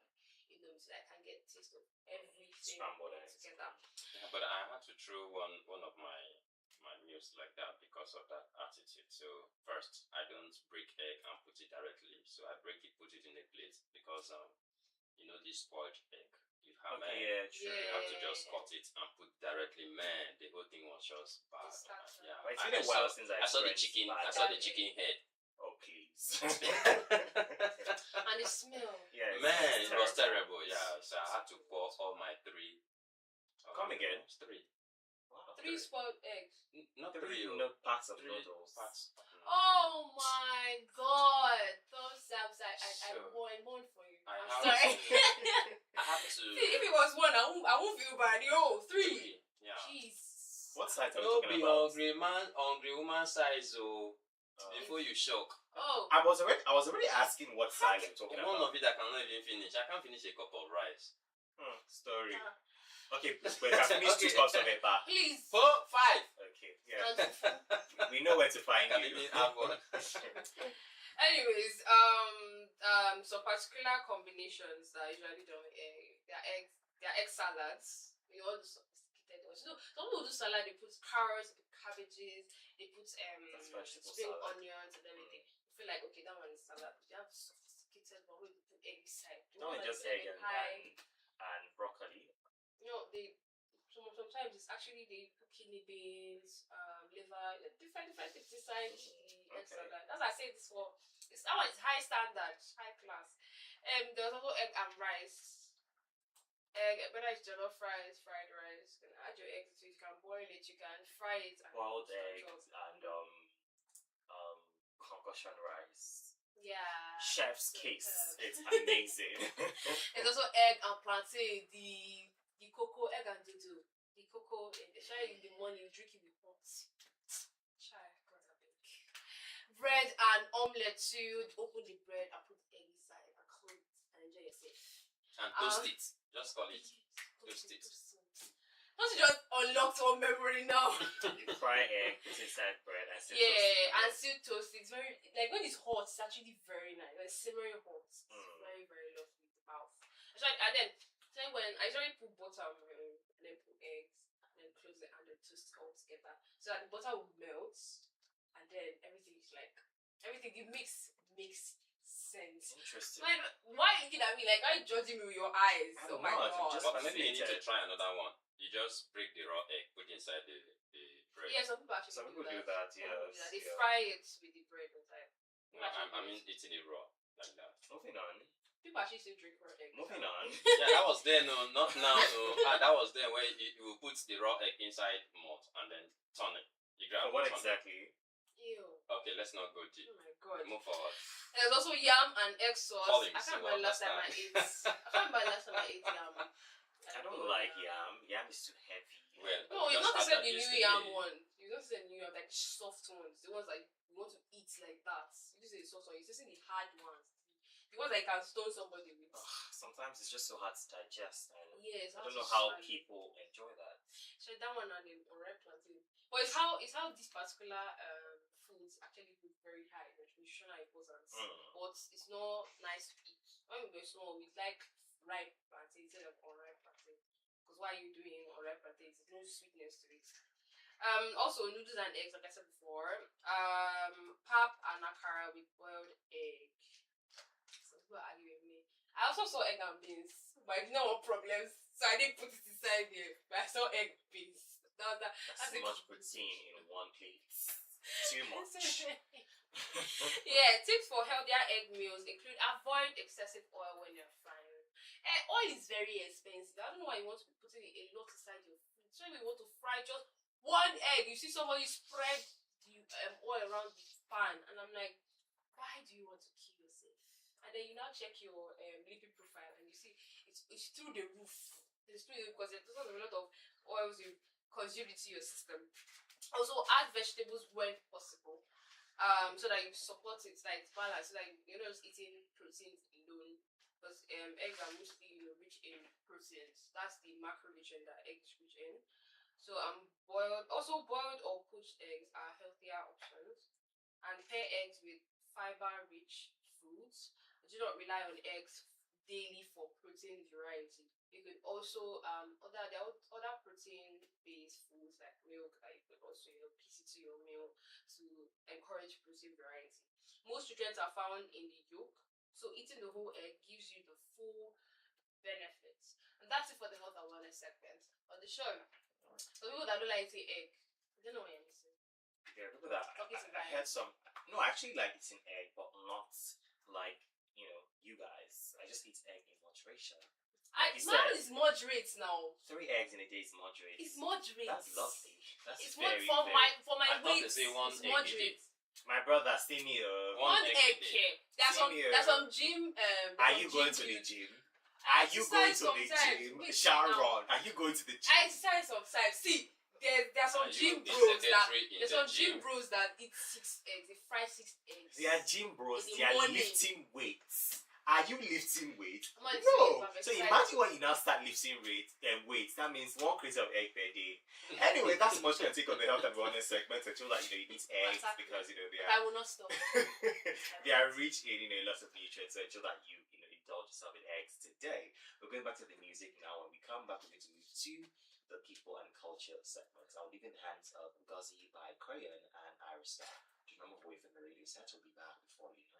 So I can get taste of everything
Scrambled eggs.
together.
Yeah, but I had to throw one of my meals like that because of that attitude. So first, I don't break egg and put it directly. So I break it, put it in a plate because this spoiled egg. You have
True.
you have to just cut it and put directly. Man, the whole thing was just bad. Yeah,
But it's been a while since
I saw the
experienced
chicken.
bad
I saw the
egg.
chicken head.
Oh please.
And the smell.
Yeah,
Man, it was
terrible.
terrible. Yeah, so I had to pour all my three.
Come again?
Three.
Wow.
3 spoiled eggs.
Not
Three
three.
parts of
Three
noodles.
parts.
Oh my god. Thumbs up. I
So,
mourn for you.
I
I'm
have
sorry.
I have to.
See, if it was one, I won't feel bad. Yo, 3.
Yeah.
Jeez.
What size are we
Don't
talking
be
about?
hungry woman size, before you shock.
Oh.
I was already asking what size we're talking
One
about.
of it I cannot even finish. I can't finish a cup of rice.
Story. Okay, but I finished 2 cups of eba.
Please.
4, 5.
Okay, yeah.
And
We know where to find
Can
you.
even have one.
anyways, some particular combinations that are usually done with egg. They are egg salads. We all do sophisticated ones. Some people do salad. They put carrots, they put cabbages, they put
That's vegetable
spring
salad.
onions and everything. I feel like okay, that one is salad. They have sophisticated one where they put egg inside.
Not just egg and broccoli.
Sometimes it's actually they put kidney beans, liver, different things inside the egg salad. That's why I say this one. That one is high standard, high class. There's also egg and rice. Whether it's jollof rice, fried rice, you can add your eggs to it. You can boil it, you can fry it, and
Boiled
stuff
eggs
else.
and concussion rice.
Yeah.
Chef's
so
kiss.
good.
It's amazing.
There's also egg and plantain, the cocoa, egg and dodo. The cocoa, share in the morning, you drink it with hot. Chai, God, I beg. Bread and omelette too. Open the bread and put egg inside and close it and enjoy yourself.
And toast it. Just call it. Toast it.
Don't you just unlocked all memory now?
You fry egg, put inside bread, and still
And still toast it. It's very like when it's hot, it's actually very nice. When it's simmering hot, it's very, very lovely in the mouth. And then when I usually put butter on my own and then put eggs and then close it and then toast it all together. So that the butter will melt and then everything makes sense.
Interesting.
Like, why are you looking at me like, are you judging me with your eyes?
I
Oh
don't
my
know,
god.
just-
But maybe you need to try another one. You just break the raw egg, put it inside the bread.
Yeah, some people actually
Some people do
do
that,
Some people do
yes.
that. They
yeah.
fry it with the bread inside.
No, I mean eating it raw like that.
Moving on.
People actually still drink raw egg.
Moving on.
Yeah, that was then, no, not now. No. That was then where you will put the raw egg inside malt and then turn it. You grab
For what
turn it.
exactly?
Ew.
Okay, let's not go deep.
Oh my god.
Move forward.
There's also yam and egg sauce.
Colin,
I can't
so
remember last time I
understand.
ate yam.
I don't like yam. Yam is too heavy.
Well,
No, you
just
not
had
said
that
the new
yesterday.
yam one. You don't say the new yam, like soft ones. The ones like you want to eat like that. You just say the soft ones. You just say the hard ones. The ones that you can stone somebody with.
Sometimes it's just so hard to digest, and
Yes.
I don't know how people enjoy that.
It's So that one and then alright plantain. But it's how these particular foods actually look very high nutritional importance. But it's not nice to eat. When we were small, we like ripe plantain instead of unripe plantain. Because why are you doing unripe plantain? There's no sweetness to it. Also noodles and eggs, like I said before. Pap and akara with boiled egg. Some people are arguing with me. I also saw egg and beans, but I didn't want problems, so I didn't put it inside there. But I saw egg beans.
That's too much protein in one plate. Too much.
Yeah, tips for healthier egg meals include avoid excessive oil when you're frying. Oil is very expensive. I don't know why you want to be putting a lot inside your food. So if you want to fry just one egg, you see somebody spread the oil around the pan, and I'm like, why do you want to kill yourself? And then you now check your lipid profile, and you see it's through the roof. It's through the, because there's a lot of oils you consume into your system. Also, add vegetables when possible, so that you support it, like it's balanced, so that you're not just eating proteins alone. Because eggs are mostly rich in proteins. That's the macronutrient that eggs rich in. So boiled or poached eggs are healthier options, and pair eggs with fiber-rich foods. Do not rely on eggs daily for protein variety. You could also there are other protein-based foods like milk that you could also piece into your meal to encourage protein variety. Most nutrients are found in the yolk, so eating the whole egg gives you the full benefits. And that's it for the health and wellness segment on the show. For people that don't like to eat egg, I don't know what you're missing.
Yeah, look at that. I had some. No, I actually like eating egg, but not like you guys. I just eat egg in moderation.
Mine is moderate now.
3 eggs in a day is moderate.
It's moderate.
That's lovely. That's
it's
very,
for my weight.
They say one
it's
egg
moderate.
My brother, stay me
One egg here. There's some gym.
Are you going to the gym? Are you going to the gym? Sharon, are you going to the gym?
I exercise sometimes. See, there's some gym bros that eat 6 eggs. They fry 6 eggs.
They are gym bros. They are lifting weights. Are you lifting weight?
No.
So imagine when you now start lifting weights. That means 1 crate of egg per day. Anyway, that's much you can take on the health and wellness segment. I feel like you eat eggs because they are.
I will not stop.
They are rich in a lot of nutrients. So I feel that you indulge yourself in eggs today. We're going back to the music now. When we come back, we're going to move to the people and culture segment. I'll leave in the hands of Ngozi by Crayon and Arista. Do you remember away from the radio set? We'll be back before you know.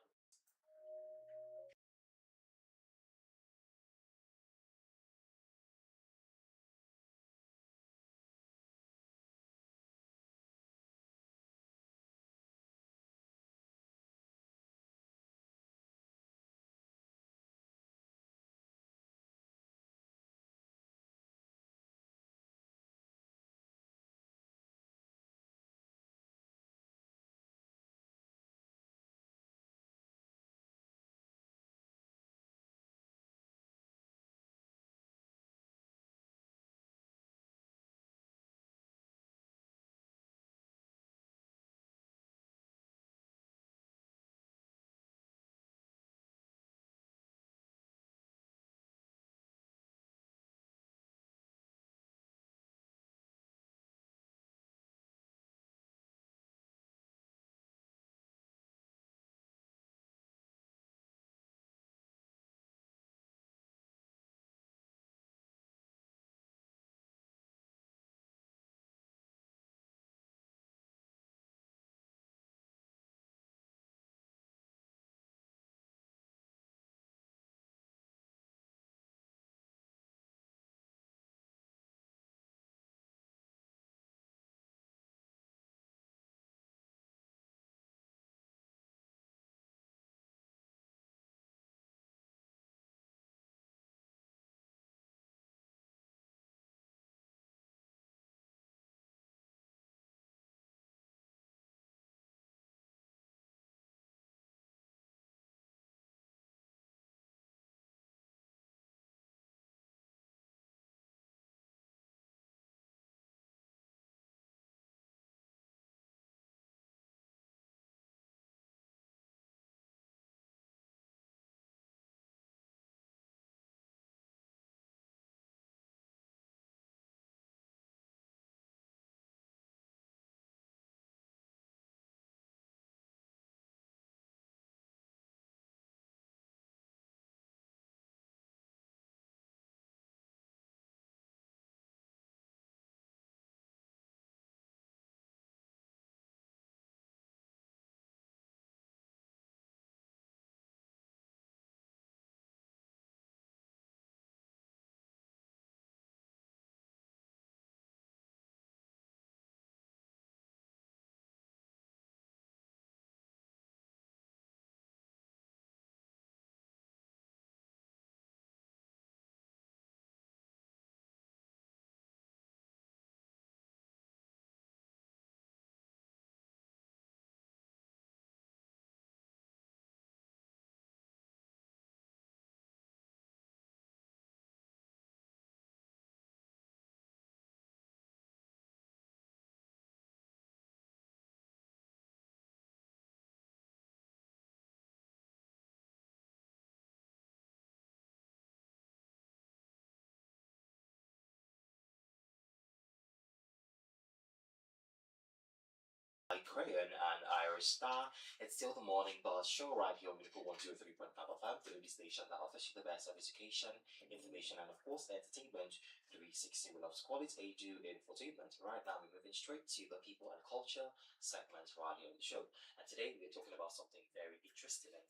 Crayon and Irish Star. It's still the morning buzz show right here on Miracle 103.5 FM, the only station that offers you the best of education, information, and of course entertainment 360. We love to call it ADU Infotainment. Right now we're moving straight to the people and culture segment right here on the show. And today we're talking about something very interesting. And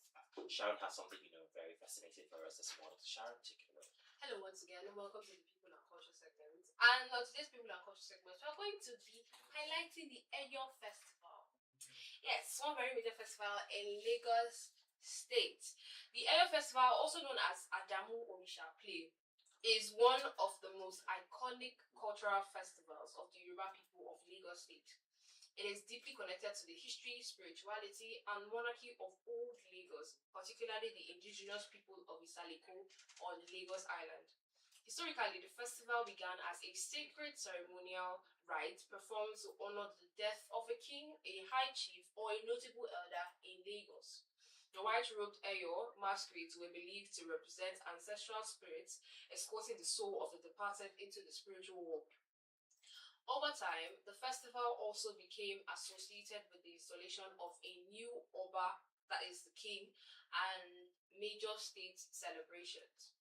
Sharon has something, very fascinating for us this morning. Sharon, take it away.
Hello once again and welcome to the People and Culture segment. And on today's People and Culture segment, we are going to be highlighting the Eyo Festival. Yes, one very major festival in Lagos State. The Eyo Festival, also known as Adamu Orisha Play, is one of the most iconic cultural festivals of the Yoruba people of Lagos State. It is deeply connected to the history, spirituality, and monarchy of old Lagos, particularly the indigenous people of Isaliko on Lagos Island. Historically, the festival began as a sacred ceremonial rite performed to honor the death of a king, a high chief, or a notable elder in Lagos. The white-robed Eyo masquerades were believed to represent ancestral spirits, escorting the soul of the departed into the spiritual world. Over time, the festival also became associated with the installation of a new Oba, that is the king, and major state celebrations.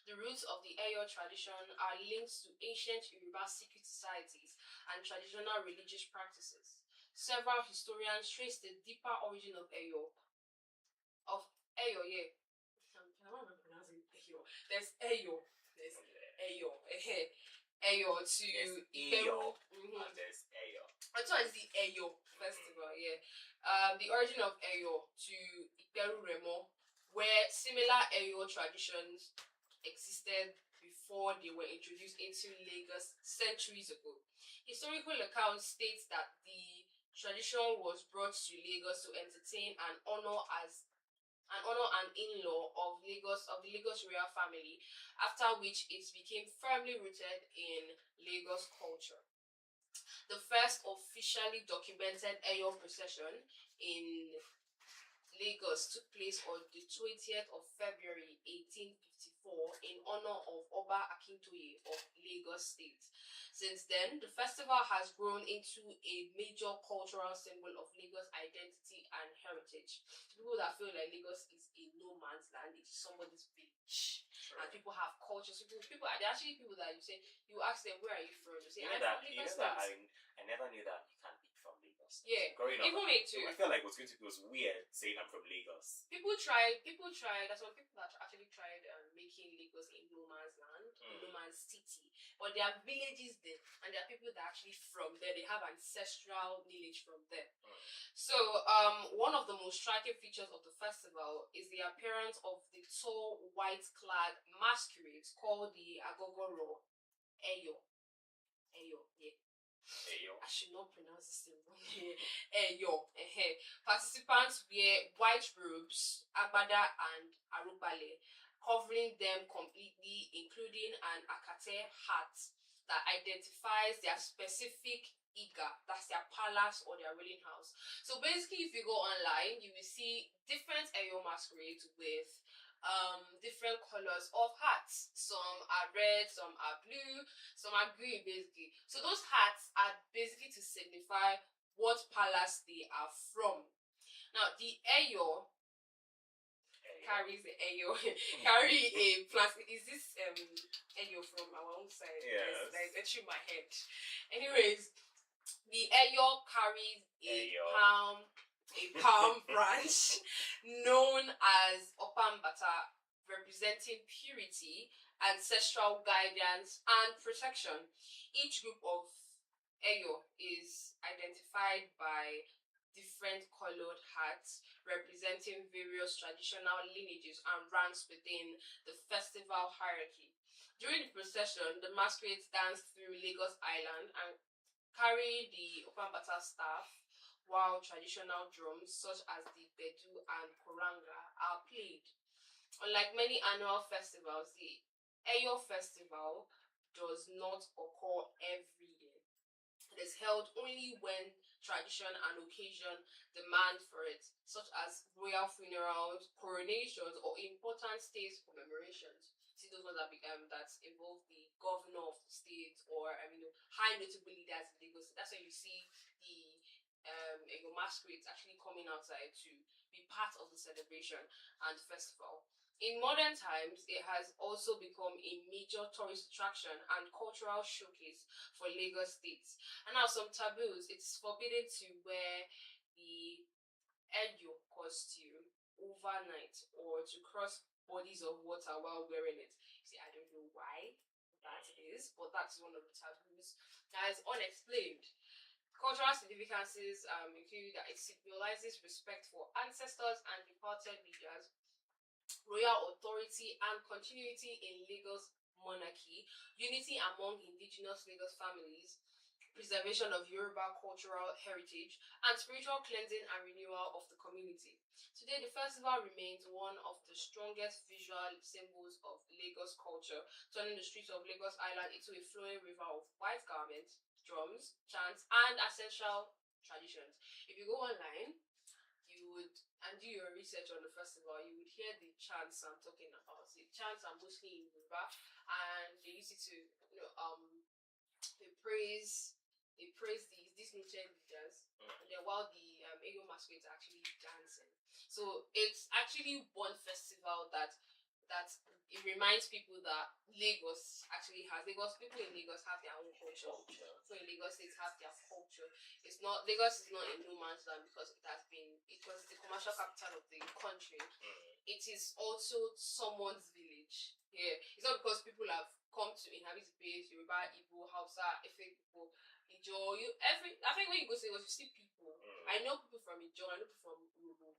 The roots of the Eyo tradition are linked to ancient Yoruba secret societies and traditional religious practices. Several historians trace the deeper origin of Eyo. Yeah. I don't remember pronouncing Eyo. There's Eyo. There's Eyo. Eyo to
Eyo.
And
there's Eyo.
That's why it's the Eyo festival, yeah. The origin of Eyo to Iperu Remo, where similar Eyo traditions existed before they were introduced into Lagos centuries ago. Historical accounts state that the tradition was brought to Lagos to entertain and honor an in-law of the Lagos royal family, after which it became firmly rooted in Lagos culture. The first officially documented Eyo procession in Lagos took place on the 20th of February 1854 in honor of Oba Akintoye of Lagos State. Since then, the festival has grown into a major cultural symbol of Lagos identity and heritage. People that feel like Lagos is a no man's land, it's somebody's village. Sure. And people have cultures. People are actually people that you ask them, where are you from? They say, I'm from Lagos State.
I never knew that you can't be from Lagos.
Yeah,
growing up,
even me too.
I feel like it was weird saying I'm from Lagos.
People tried. That's what people that actually tried making Lagos a no man's land, a no man's city. But there are villages there, and there are people that are actually from there. They have ancestral lineage from there. So, one of the most striking features of the festival is the appearance of the tall, white-clad masquerades called the Agogoro Eyo. Yeah.
Eyo.
I should not pronounce this thing wrong. Eyo. Participants wear white robes, agbada and arubale, covering them completely, including an akate hat that identifies their specific iga, that's their palace or their ruling house. So basically, if you go online, you will see different Eyo masquerades with different colors of hats. Some are red, some are blue, some are green, basically. So those hats are basically to signify what palace they are from. Now, the Eyo carries the Eyo carry a plastic. Is this Eyo from our own side?
Yes.
That is etching my head. Anyways, the Eyo carries a palm branch known as Opambata, representing purity, ancestral guidance, and protection. Each group of Eyo is identified by different colored hats representing various traditional lineages and ranks within the festival hierarchy. During the procession, the masquerades dance through Lagos Island and carry the Opambata staff, while traditional drums such as the Bedu and Koranga are played. Unlike many annual festivals, the Eyo Festival does not occur every year. It is held only when tradition and occasion demand for it, such as royal funerals, coronations, or important state commemorations. See those ones that involve the governor of the state or high notable leaders in Lagos. That's when you see the masquerades actually coming outside to be part of the celebration and festival. In modern times, it has also become a major tourist attraction and cultural showcase for Lagos State. And now some taboos, it's forbidden to wear the Eyo costume overnight or to cross bodies of water while wearing it. See, I don't know why that is, but that's one of the taboos that is unexplained. Cultural significances include that it symbolizes respect for ancestors and departed leaders, royal authority and continuity in Lagos monarchy, unity among indigenous Lagos families, preservation of Yoruba cultural heritage, and spiritual cleansing and renewal of the community. Today, the festival remains one of the strongest visual symbols of Lagos culture, turning the streets of Lagos Island into a flowing river of white garments, drums, chants, and essential traditions. If you go online, you would and do your research on the festival, you would hear the chants I'm talking about. The chants are mostly in Yoruba, and they use it to, they praise these noted leaders, and then while the Ego masquerades are actually dancing. So it's actually one festival that it reminds people that Lagos actually has people in Lagos have their own culture. So in Lagos State have their culture. It's not Lagos is not a no man's land because it was the commercial capital of the country. It is also someone's village. Yeah. It's not because people have come to inhabit the place, Yoruba, Igbo, Hausa, Efe people, Ijo, I think when you go to Lagos you see people. I know people from Ijo, I know people from Urubu.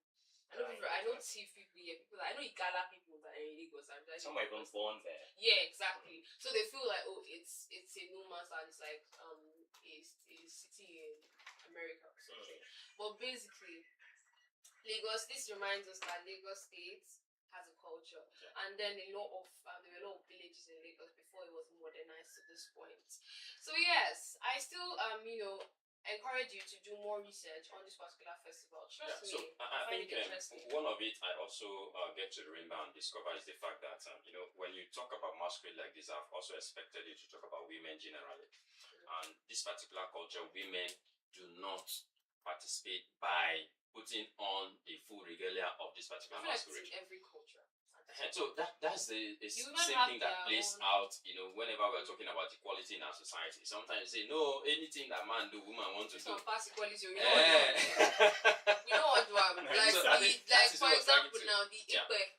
I know Tiv people here, I know Igala people that are in Lagos.
Some are even born there.
Yeah, exactly. So they feel like, oh, it's a no man's land. It's like a city in America or something. But basically, this reminds us that Lagos State has a culture, and then there were a lot of villages in Lagos before it was modernized to this point. So yes, I still encourage you to do more research on this particular festival. Trust me, I find it interesting.
One of it I also get to remember and discover is the fact that when you talk about masquerade like this, I've also expected you to talk about women generally, and this particular culture, women do not participate by putting on the full regalia of this particular masquerade.
Like in every culture.
So that's the same thing that plays out, whenever we're talking about equality in our society. Sometimes you say, no, anything that man do, woman want to do.
Some past equality, we don't want to have. Like for example now, the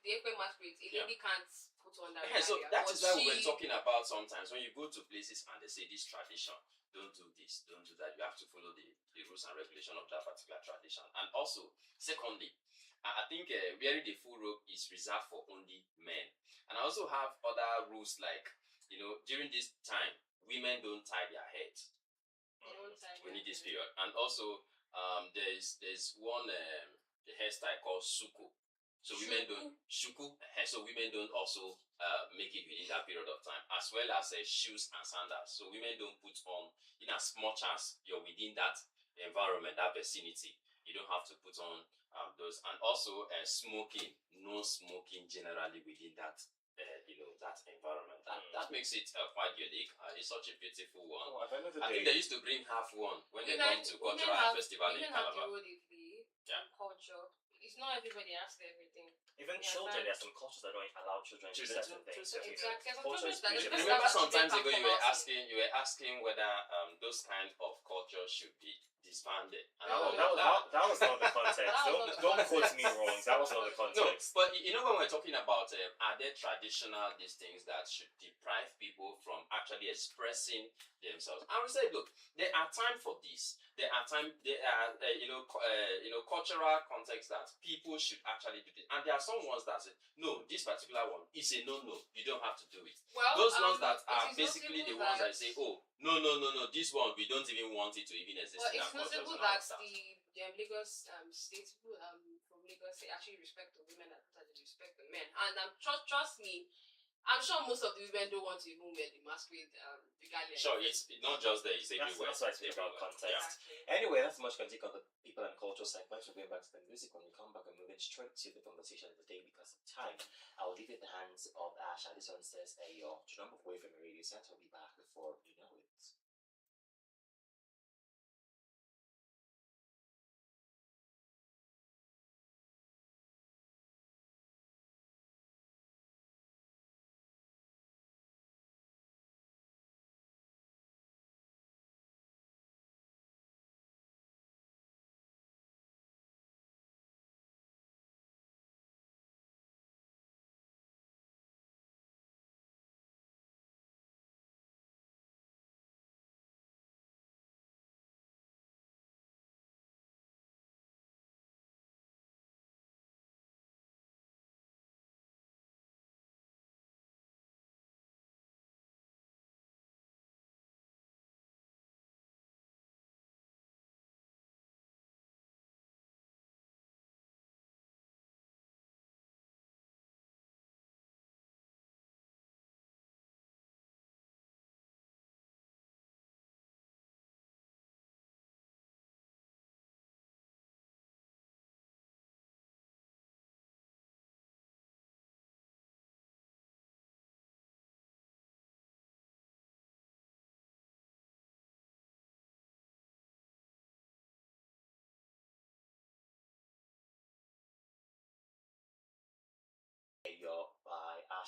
Ekwe masquerade, a lady can't put on that.
So that is why we're talking about sometimes when you go to places and they say this tradition, don't do this, don't do that. You have to follow the rules and regulation of that particular tradition. And also, secondly, I think wearing the full robe is reserved for only men. And I also have other rules like, during this time, women don't tie their head. We need this period. And also, there's one the hairstyle called suku. So women don't shuku. So women don't also make it within that period of time, as well as shoes and sandals. So women don't put on, in as much as you're within that environment, that vicinity, you don't have to put on those. And also smoking, no smoking generally within that that environment. That makes it quite unique. It's such a beautiful one. I think they used to bring half one when they come to cultural festival in Calabar.
Culture. It's not everybody asks everything.
Even children, there are some cultures that don't allow children to do certain things.
Exactly.
Remember sometimes ago you were asking whether those kind of cultures should be disbanded.
That was not the context. Don't quote me wrong. That was not the context.
No, but when we're talking about are there traditional these things that should deprive people from actually expressing themselves? I would say, look, there are time for this. There are cultural context that people should actually do this, and there are some ones that say no, this particular one is a no, you don't have to do it.
Well,
those ones that are basically the ones that say, oh no, this one we don't even want it to even exist.
Well, it's notable that the Lagos state people from Lagos they actually respect the women and totally respect the men, and trust me, I'm sure most of the women don't want to even wear the masquerade regalia.
Sure, it's not just there, it's everywhere.
That's why it's about context.
Yeah.
Anyway, that's much can take on the people and culture segment. We're going back to the music. When we come back, we're moving straight to the conversation of the day because of time. I'll leave it in the hands of Ash. And this one says, hey, yo, jump away from the radio set. We'll be back before you know it.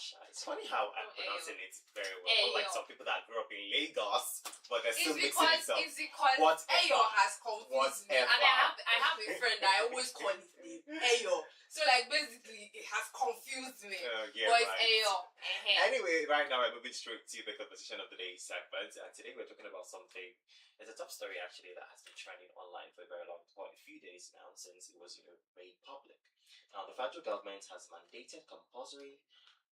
Asha. It's funny how I'm
Oh,
pronouncing
Ayo.
it very well. Unlike
Ayo.
some people that grew up in Lagos, but they're
It's
still mixing
because
it up.
Ayo
Whatever.
has confused me, and I have a friend that I always call his name Ayo. So like basically it has confused me.
Yeah,
But it's
right.
Ayo.
Anyway, right now we're moving straight to the conversation of the day segment, and today we're talking about something. It's a top story actually that has been trending online for a very long, for a few days now since it was made public. Now, the federal government has mandated compulsory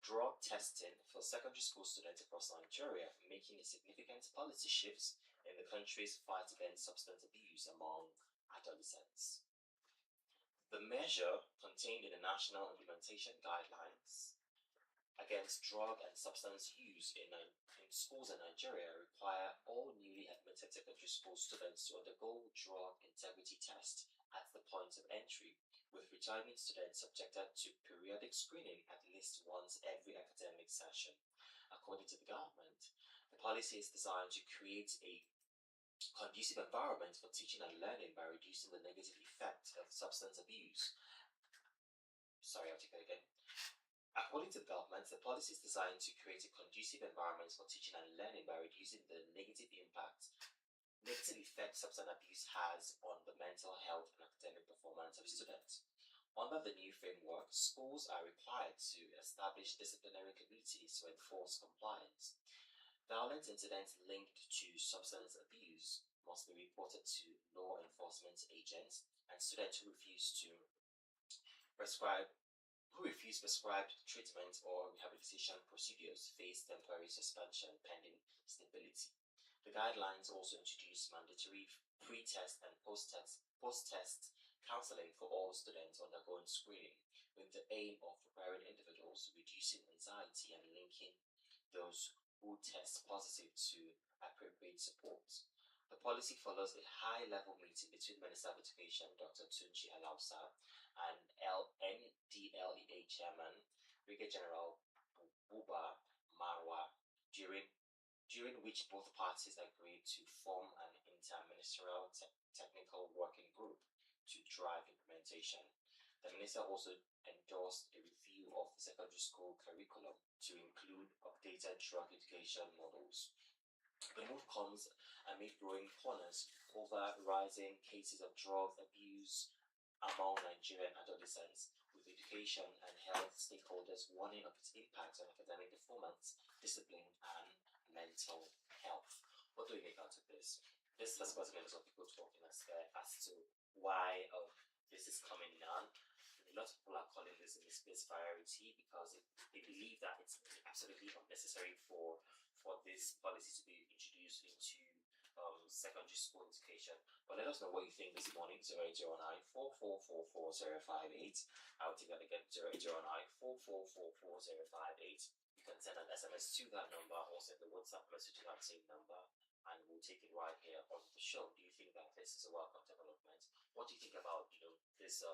drug testing for secondary school students across Nigeria, making a significant policy shifts in the country's fight against substance abuse among adolescents. The measure, contained in the National Implementation Guidelines against drug and substance use in schools in Nigeria, require all newly admitted secondary school students to undergo drug integrity test at the point of entry, with returning students subjected to periodic screening at least once every academic session. According to the government, the policy is designed to create a conducive environment for teaching and learning by reducing the negative effect of substance abuse. Sorry, I'll take that again. According to the government, the policy is designed to create a conducive environment for teaching and learning by reducing the negative effect substance abuse has on the mental health and academic performance of students. Under the new framework, schools are required to establish disciplinary committees to enforce compliance. Violent incidents linked to substance abuse must be reported to law enforcement agents, and students who refuse prescribed treatment or rehabilitation procedures face temporary suspension pending stability. The guidelines also introduce mandatory pre-test and post-test counseling for all students undergoing screening, with the aim of preparing individuals, reducing anxiety, and linking those who test positive to appropriate support. The policy follows a high-level meeting between Minister of Education Dr. Tunji Alausa and NDLEA Chairman Brigadier General Buba Marwa, during which both parties agreed to form an interministerial technical working group to drive implementation. The minister also endorsed a review of the secondary school curriculum to include updated drug education models. The move comes amid growing concerns over rising cases of drug abuse among Nigerian adolescents, with education and health stakeholders warning of its impact on academic performance, discipline, and mental health. What do you make out of this? This has caused a lot of people talking as to why this is coming on. A lot of people are calling this a misplaced priority because they believe that it's absolutely unnecessary for this policy to be introduced into secondary school education. But let us know what you think this morning. 0809 4444 I'll take that again. 0809 4444 You can send an SMS to that number or send a WhatsApp message to that same number, and we'll take it right here on the show. Do you think that this is a welcome development? What do you think about this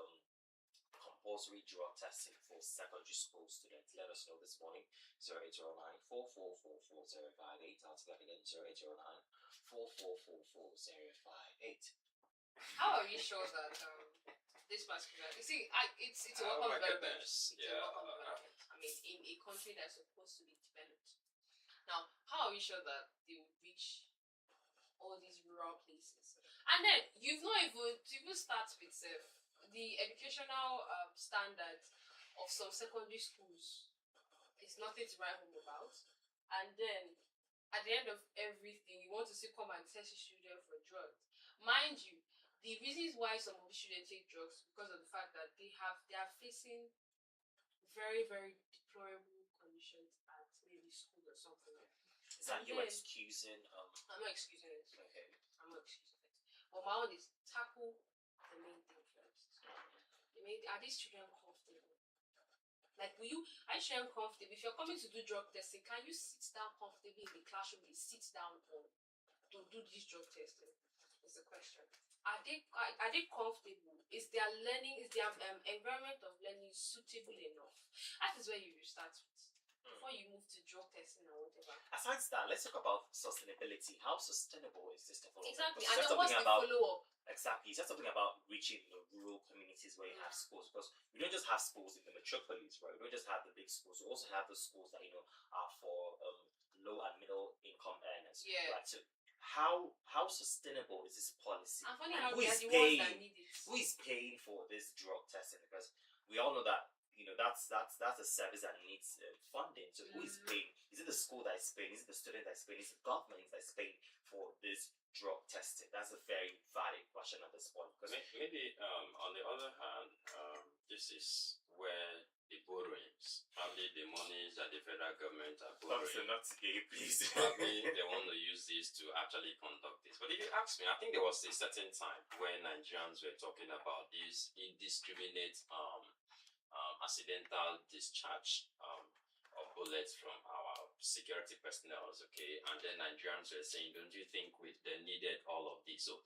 compulsory drug testing for secondary school students? Let us know this morning. 0809 4444 I'll take that again. 0809 4444
How are you sure that this particular? You see, it's a welcome development. It's a welcome development. I mean, in a country that's supposed to be developed. Now, how are we sure that they will reach all these rural places? And then you've not even start with the educational standards of some secondary schools. It's nothing to write home about. And then at the end of everything, you want to still come and test your children for drugs. Mind you, the reasons why some of the students take drugs because of the fact that they are facing very, very deplorable conditions at maybe school or something like that.
Is that you excusing?
I'm not excusing it.
Okay.
I'm not excusing it. But my own is tackle the main thing first. Are these children comfortable? Like, are you children comfortable? If you're coming to do drug testing, can you sit down comfortably in the classroom? They sit down to do this drug testing? Is the question. Are they comfortable? Is their learning, is their environment of learning suitable enough? That is where you start with. before you move to drug testing or whatever.
Aside that, let's talk about sustainability. How sustainable is this development?
Exactly.
Because
And
it's
then what's
something
the
about
follow-up?
exactly. It's just something about reaching rural communities where you have schools, because we don't just have schools in the metropolis, right? We don't just have the big schools. We also have the schools that are for low and middle income earners.
Yeah.
Right. So how sustainable is this policy?
And funny
And
how
who
they are
is
the ones that
paying?
need it.
Who is paying for this drug testing? Because we all know that that's a service that needs funding. So who is paying? Is it the school that is paying? Is it the student that is paying? Is it the government that is paying for this drug testing? That's a very valid question at this point. Because
Maybe on the other hand, this is where the borrowings, probably the monies that the federal government are borrowing,
not gay, please.
probably they want to use this to actually conduct this. But if you ask me, I think there was a certain time when Nigerians were talking about this indiscriminate accidental discharge of bullets from our security personnel, okay? And then Nigerians were saying, don't you think they needed all of this? So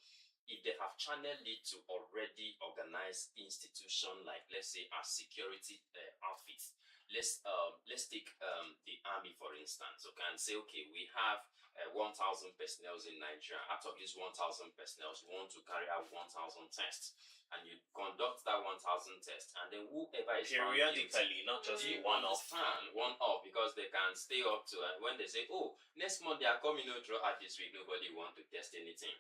if they have channeled it to already organized institution like, let's say, our security outfits, let's take the army for instance, okay, and say, okay, we have 1,000 personnel in Nigeria. Out of these 1,000 personnel, we want to carry out 1,000 tests, and you conduct that 1,000 tests, and then whoever is found guilty,
periodically, not just
you
one-off.
one off, because they can stay up to, and when they say, oh, next month they are coming out throughout this week, nobody want to test anything,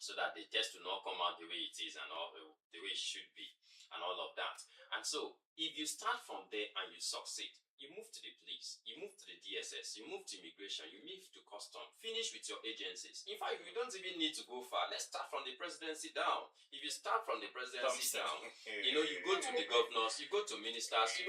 so that the test will not come out the way it is and all the way it should be, and all of that. And so if you start from there and you succeed, you move to the police, you move to the DSS, you move to immigration, you move to custom, finish with your agencies. In fact, you don't even need to go far. Let's start from the presidency down. If you start from the presidency down, you go to the governors, you go to ministers,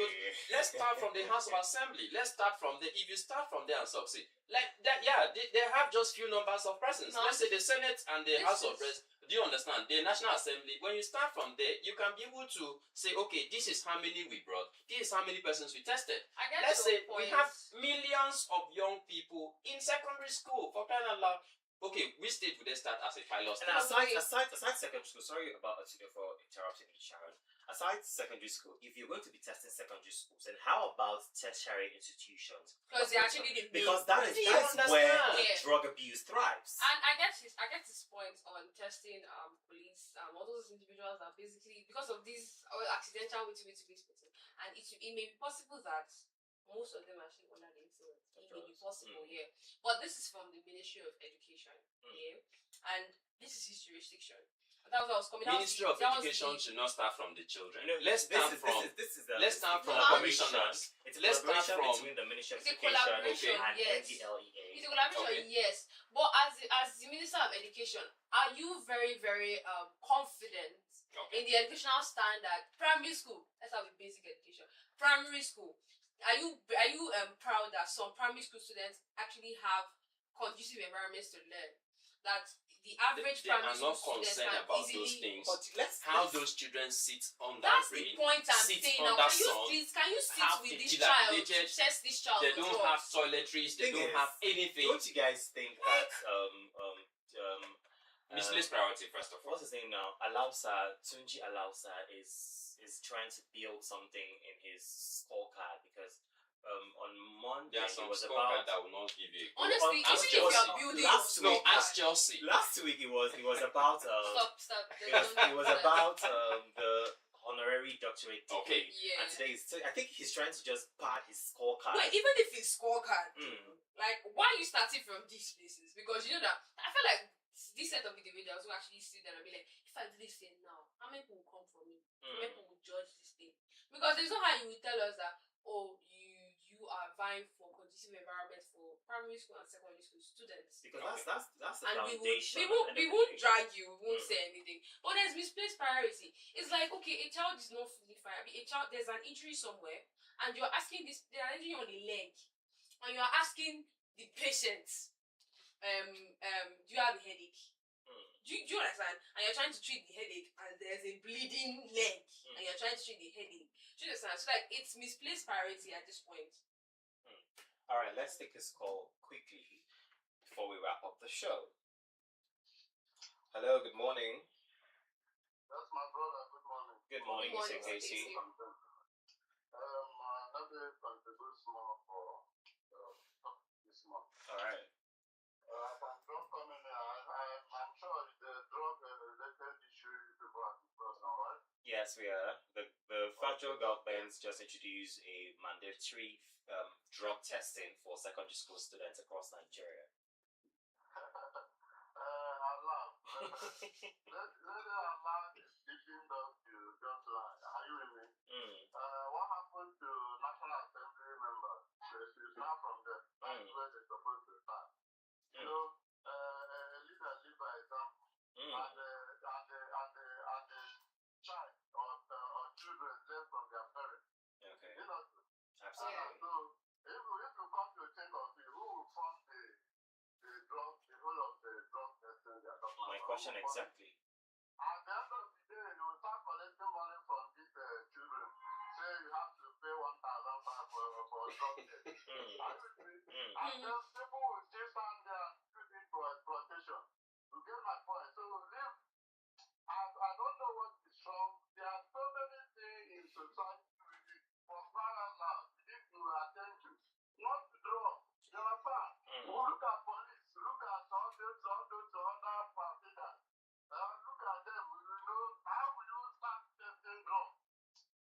let's start from the House of Assembly. Let's start from there. If you start from there and succeed, like that, yeah, they have just few numbers of presidents.
No.
Let's say the Senate and the House of Reps. Do you understand? The National Assembly, when you start from there, you can be able to say, okay, this is how many we brought, this is how many persons we tested.
I get
Let's say
your
we
point.
have millions of young people in secondary school, for crying out loud. Okay, which state would they start as a pilot state?
And aside secondary school, sorry about for interrupting you, Sharon. Aside secondary school, if you're going to be testing secondary schools, then how about tertiary institutions?
Because they actually the main.
Because that is
understand?
where
Yeah.
drug abuse thrives.
And I get his point on testing police all those individuals are basically because of this accidental witty person, and it may be possible that most of them actually under the influence. It may be possible, yeah. But this is from the Ministry of Education, yeah, and this is his jurisdiction. That was what I was coming.
Ministry of Education should not start from the children. Let's
this
start
is
let's start from
No,
commissioners.
It's a
Let's start
collaboration
from-
between the Ministry of
It's a
Education
collaboration,
and
yes.
NDLEA.
It's a collaboration,
Okay.
yes. But as the Minister of Education, are you very, very confident in the educational standard? Primary school, let's have a basic education. Primary school, are you proud that some primary school students actually have conducive environments to learn? That the average
They are
primary school
not
students
concerned
can
about
easily.
those things.
But
How those children sit on that
That's the
rain,
point I'm
sit
saying.
on
Now,
that sun,
can you sit
have
with
the
this child to
dilapidated-
test this child?
they
for
don't
drugs?
have toiletries, they
Thing
don't
is,
have anything.
Don't you guys think that
Misplaced priority, first of all.
what's his name now? Tunji Alausa is trying to build something in his scorecard because on Monday
There are some
it was
scorecard
about
that will not give you a good.
Honestly,
Ask
even if you
Chelsea.
are building
Last
your
week-
Ask
scorecard-
Chelsea.
last week it was about
Stop.
it was about the honorary doctorate degree.
Okay.
Yeah.
And today I think he's trying to just pad his scorecard.
Wait, even if it's scorecard,
Mm.
like, why are you starting from these places? Because you know that I feel like this set of individuals who actually sit there and be like, if I do this thing now, how many people will come for me? How many people will judge this thing? Because there's no how you will tell us that, oh, you are vying for conducive environment for primary school and secondary school students.
Because that's the
And
foundation.
we won't drag you, we won't say anything. But there's misplaced priority. It's like, okay, a child is not fully fine. A child, there's an injury somewhere, and you're asking this, there's an injury on the leg, and you're asking the patient, do you have a headache? Do you understand? And you're trying to treat the headache, and there's a bleeding leg, and you're trying to treat the headache. Do you understand? So, like, it's misplaced priority at this point.
All right, let's take this call quickly before we wrap up the show. Hello, good morning.
That's my brother. Good morning.
Good morning,
Good morning,
Mr. Casey.
Casey.
Let me contribute small for
Yes, we are. The federal government just introduced a mandatory drug testing for secondary school students across Nigeria.
Allah. Let Allah is teaching us to just lie. Are you with me? What happened to National Assembly members? It's not from them. That's where they're supposed to start. You know, leader live by example. And the child or children learn from their parents.
Okay.
You know,
Absolutely.
so if you come to think of it, who will fund the whole of the drug testing they are talking about?
My question exactly.
At the end of the day, you will start collecting money from these children. Say you have to pay 1,500 for drug testing. And then people will still stand there and use it for exploitation. You get my point? So I don't know what is wrong. There are so many things in society for parallel we need to attend to. Not to draw. You understand? Look at police. Look at all those other participants. Look at them. You know, how will you start testing drugs?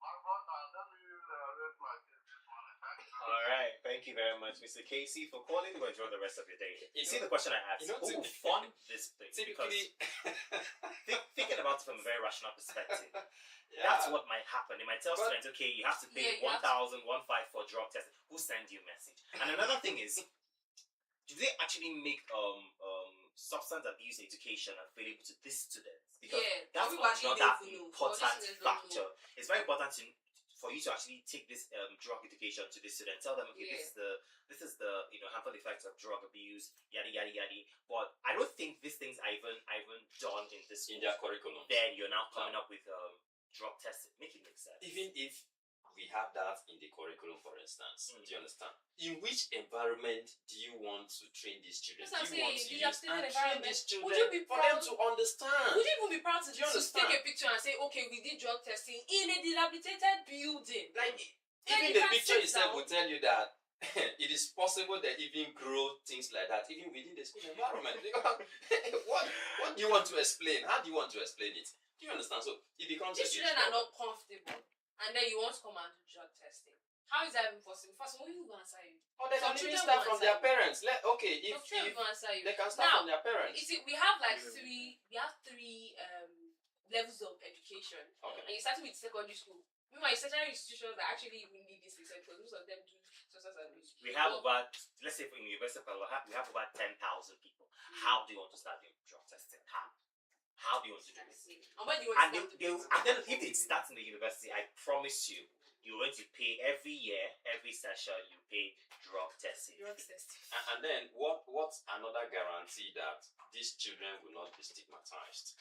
My brother, let me raise my case this morning.
All right. Thank you very much, Mr. Casey, for calling. We'll enjoy the rest of your day. You see the question I asked? Who will fund this thing?
Typically,
Thinking about it from a very rational perspective.
yeah.
That's what might happen. They might tell
But-
students, okay, you have to pay
Yeah, you have
1,015 for drug testing. Who send you a message? And another thing is, do they actually make substance abuse education available to these students? Because
Yeah,
that's
some people
another
actually don't know.
important
Some students don't
factor. It's very important for you to actually take this drug education to the students. Tell them, okay, this is the harmful effects of drug abuse, yada yada yada. But I don't think these things are even done in this
in their curriculum.
Then you're now coming up with drug testing. Make it make sense.
Even if we have that in the curriculum, for instance, do you understand? In which environment do you want to train these children?
That's what I'm
Do you want
saying.
to
You have
use
to
and
train
train
environment.
these children
Would you be
for them
proud?
to understand?
Would you even be proud to
Do you understand?
take a picture and say, okay, we did drug testing in a dilapidated building?
Like
Yeah,
even
you
the
can
picture
sit
itself
down.
will tell you that it is possible that even grow things like that even within the school environment. What do you want to explain? How do you want to explain it? Do you understand? So it becomes
These
a big
children are
problem.
not comfortable, and then you want to come and do drug testing. How is that even possible? First, who will answer you?
Or they
Some
can even
children
start
will
from
answer
their
you.
parents. Okay, if
Some children will answer you.
they can start
Now,
from their parents.
You see, we have like three levels of education,
Okay.
and you started with secondary school. Meanwhile, secondary institutions that actually even need this research because most of them do social abuse.
We have about, let's say, in University of Colorado, we have about 10,000 people. How do you want to start doing drug testing? How do you want to do this?
And when do you want
And
to start
and then if it starts in the university, I promise you, you're going to pay every year, every session, you pay drug testing.
drug testing?
And then what's another guarantee that these children will not be stigmatized?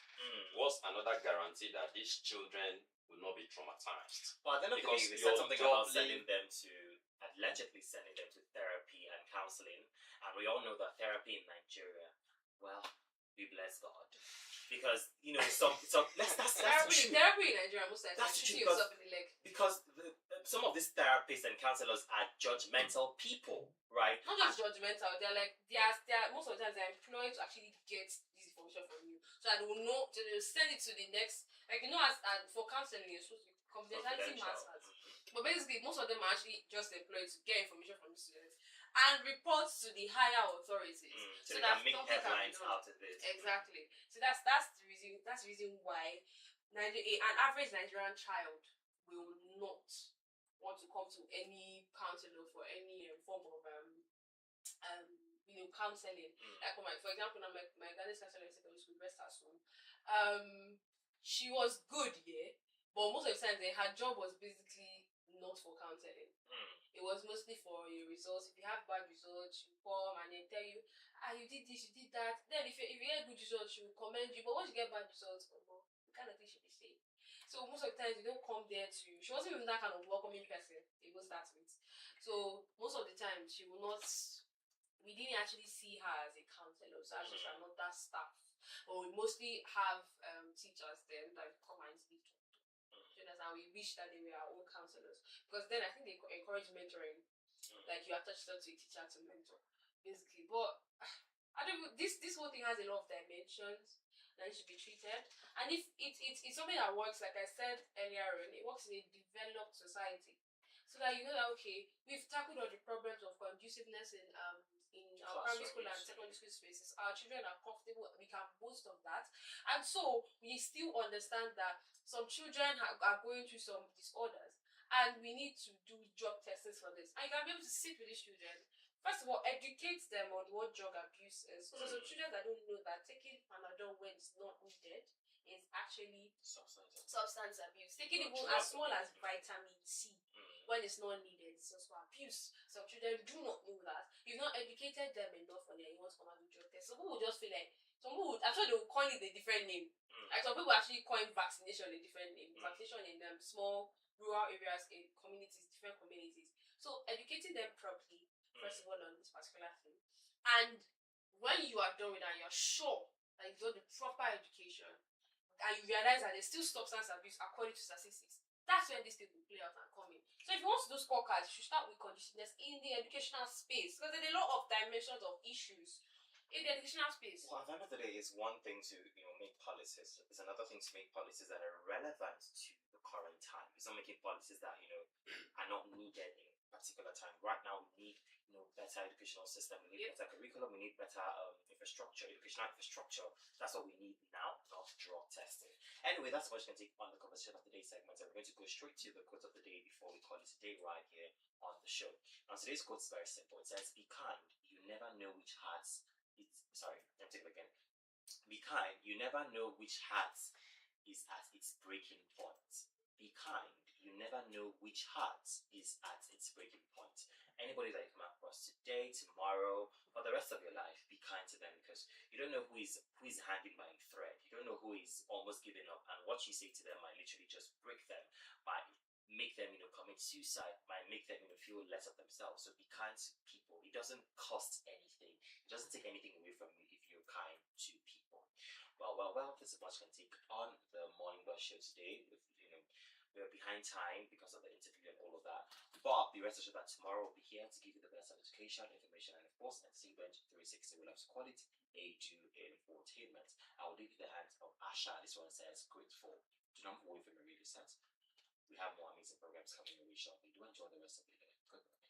What's another guarantee that these children will not be traumatized?
But then
Because
they said
you're
something about
doubling-
allegedly sending them to therapy and counseling. And we all know that therapy in Nigeria, well, we bless God. Because, that's
Therapy in Nigeria, most times,
That's
like shooting
true,
yourself in the leg.
because some of these therapists and counselors are judgmental people, right?
Not just judgmental, they're like, they're most of the times they're employed to actually get this information from you. So that they will know, they will send it to the next, like, as for counseling, you're supposed to be confidentiality
Confidential.
matters. But basically, most of them are actually just employed to get information from the students and report to the higher authorities.
So they
that
can make
something can be
headlines
done.
out of it.
Exactly. So that's the reason. That's the reason why an average Nigerian child will not want to come to any counselor for any form of counseling. Like for example, now my guidance counselor in secondary school, rest her soul. She was good, yeah, but most of the time her job was basically not for counseling. It was mostly for your results. If you have bad results, you come and they tell you, you did this, you did that. Then if you get good results, she will commend you. But once you get bad results, the kind of thing she be saying. So most of the times you don't come there to. She wasn't even that kind of welcoming person. It was that with. So most of the time she will not. We didn't actually see her as a counselor. So as just another staff. But we mostly have teachers then that come and speak to. And we wish that they were our own counselors, because then I think they encourage mentoring, like you attach yourself to a teacher to mentor, basically. But I don't. This whole thing has a lot of dimensions. that needs to be treated. And if it's something that works, like I said earlier on, it works in a developed society. So that you know that okay, we've tackled all the problems of conduciveness in our primary school and secondary school spaces. Our children are comfortable, we can boast of that. And so we still understand that some children are going through some disorders and we need to do drug testings for this. And you can be able to sit with these children. First of all, educate them on what drug abuse is. So some children that don't know that taking Panadol when it's not needed is actually substance abuse. Taking even as small as vitamin C when it's not needed is also abuse. Some children do not know that. You've not educated them enough on their you want to come and do drug test. Some people will just feel like I'm sure they will coin it a different name. Like some people actually coin vaccination a different name. Vaccination in small rural areas, in communities, different communities. So educating them properly, first of all, on this particular thing. And when you are done with that, you're sure that you've done the proper education and you realize that there's still substance abuse according to statistics. That's when this thing will play out and come in. So if you want to do scorecards, you should start with conduciveness in the educational space because there's a lot of dimensions of issues in the educational space.
Well, at the end of the day, it's one thing to make policies. It's another thing to make policies that are relevant to the current time. It's not making policies that are not needed in a particular time. Right now, we need better educational system. We need better curriculum. We need better infrastructure, educational infrastructure. That's what we need now, not drug testing. Anyway, that's what we can take on the conversation of today's segment. And we're going to go straight to the quote of the day before we call it a day right here on the show. Now, today's quote is very simple. It says, "Be kind. You never know which hearts." Let me take it again. Be kind. You never know which heart is at its breaking point. Be kind. You never know which heart is at its breaking point. Anybody that you come across today, tomorrow, or the rest of your life, be kind to them because you don't know who is hanging by a thread. You don't know who is almost giving up, and what you say to them might literally just break them, might make them commit suicide, might make them feel less of themselves. So be kind to people. It doesn't cost anything. It doesn't take anything away from you if you're kind to people. Well, this is what you can take on the Morning Bus show today. We're behind time because of the interview and all of that. But be rest assured that tomorrow we'll be here to give you the best of education, information, and of course, entertainment 360 will have quality A2 infotainment. I will leave you the hands of Asha. This one says, "Grateful." Do not move away from your radio set. We have more amazing programs coming your way shortly. Do enjoy the rest of your day. Goodbye.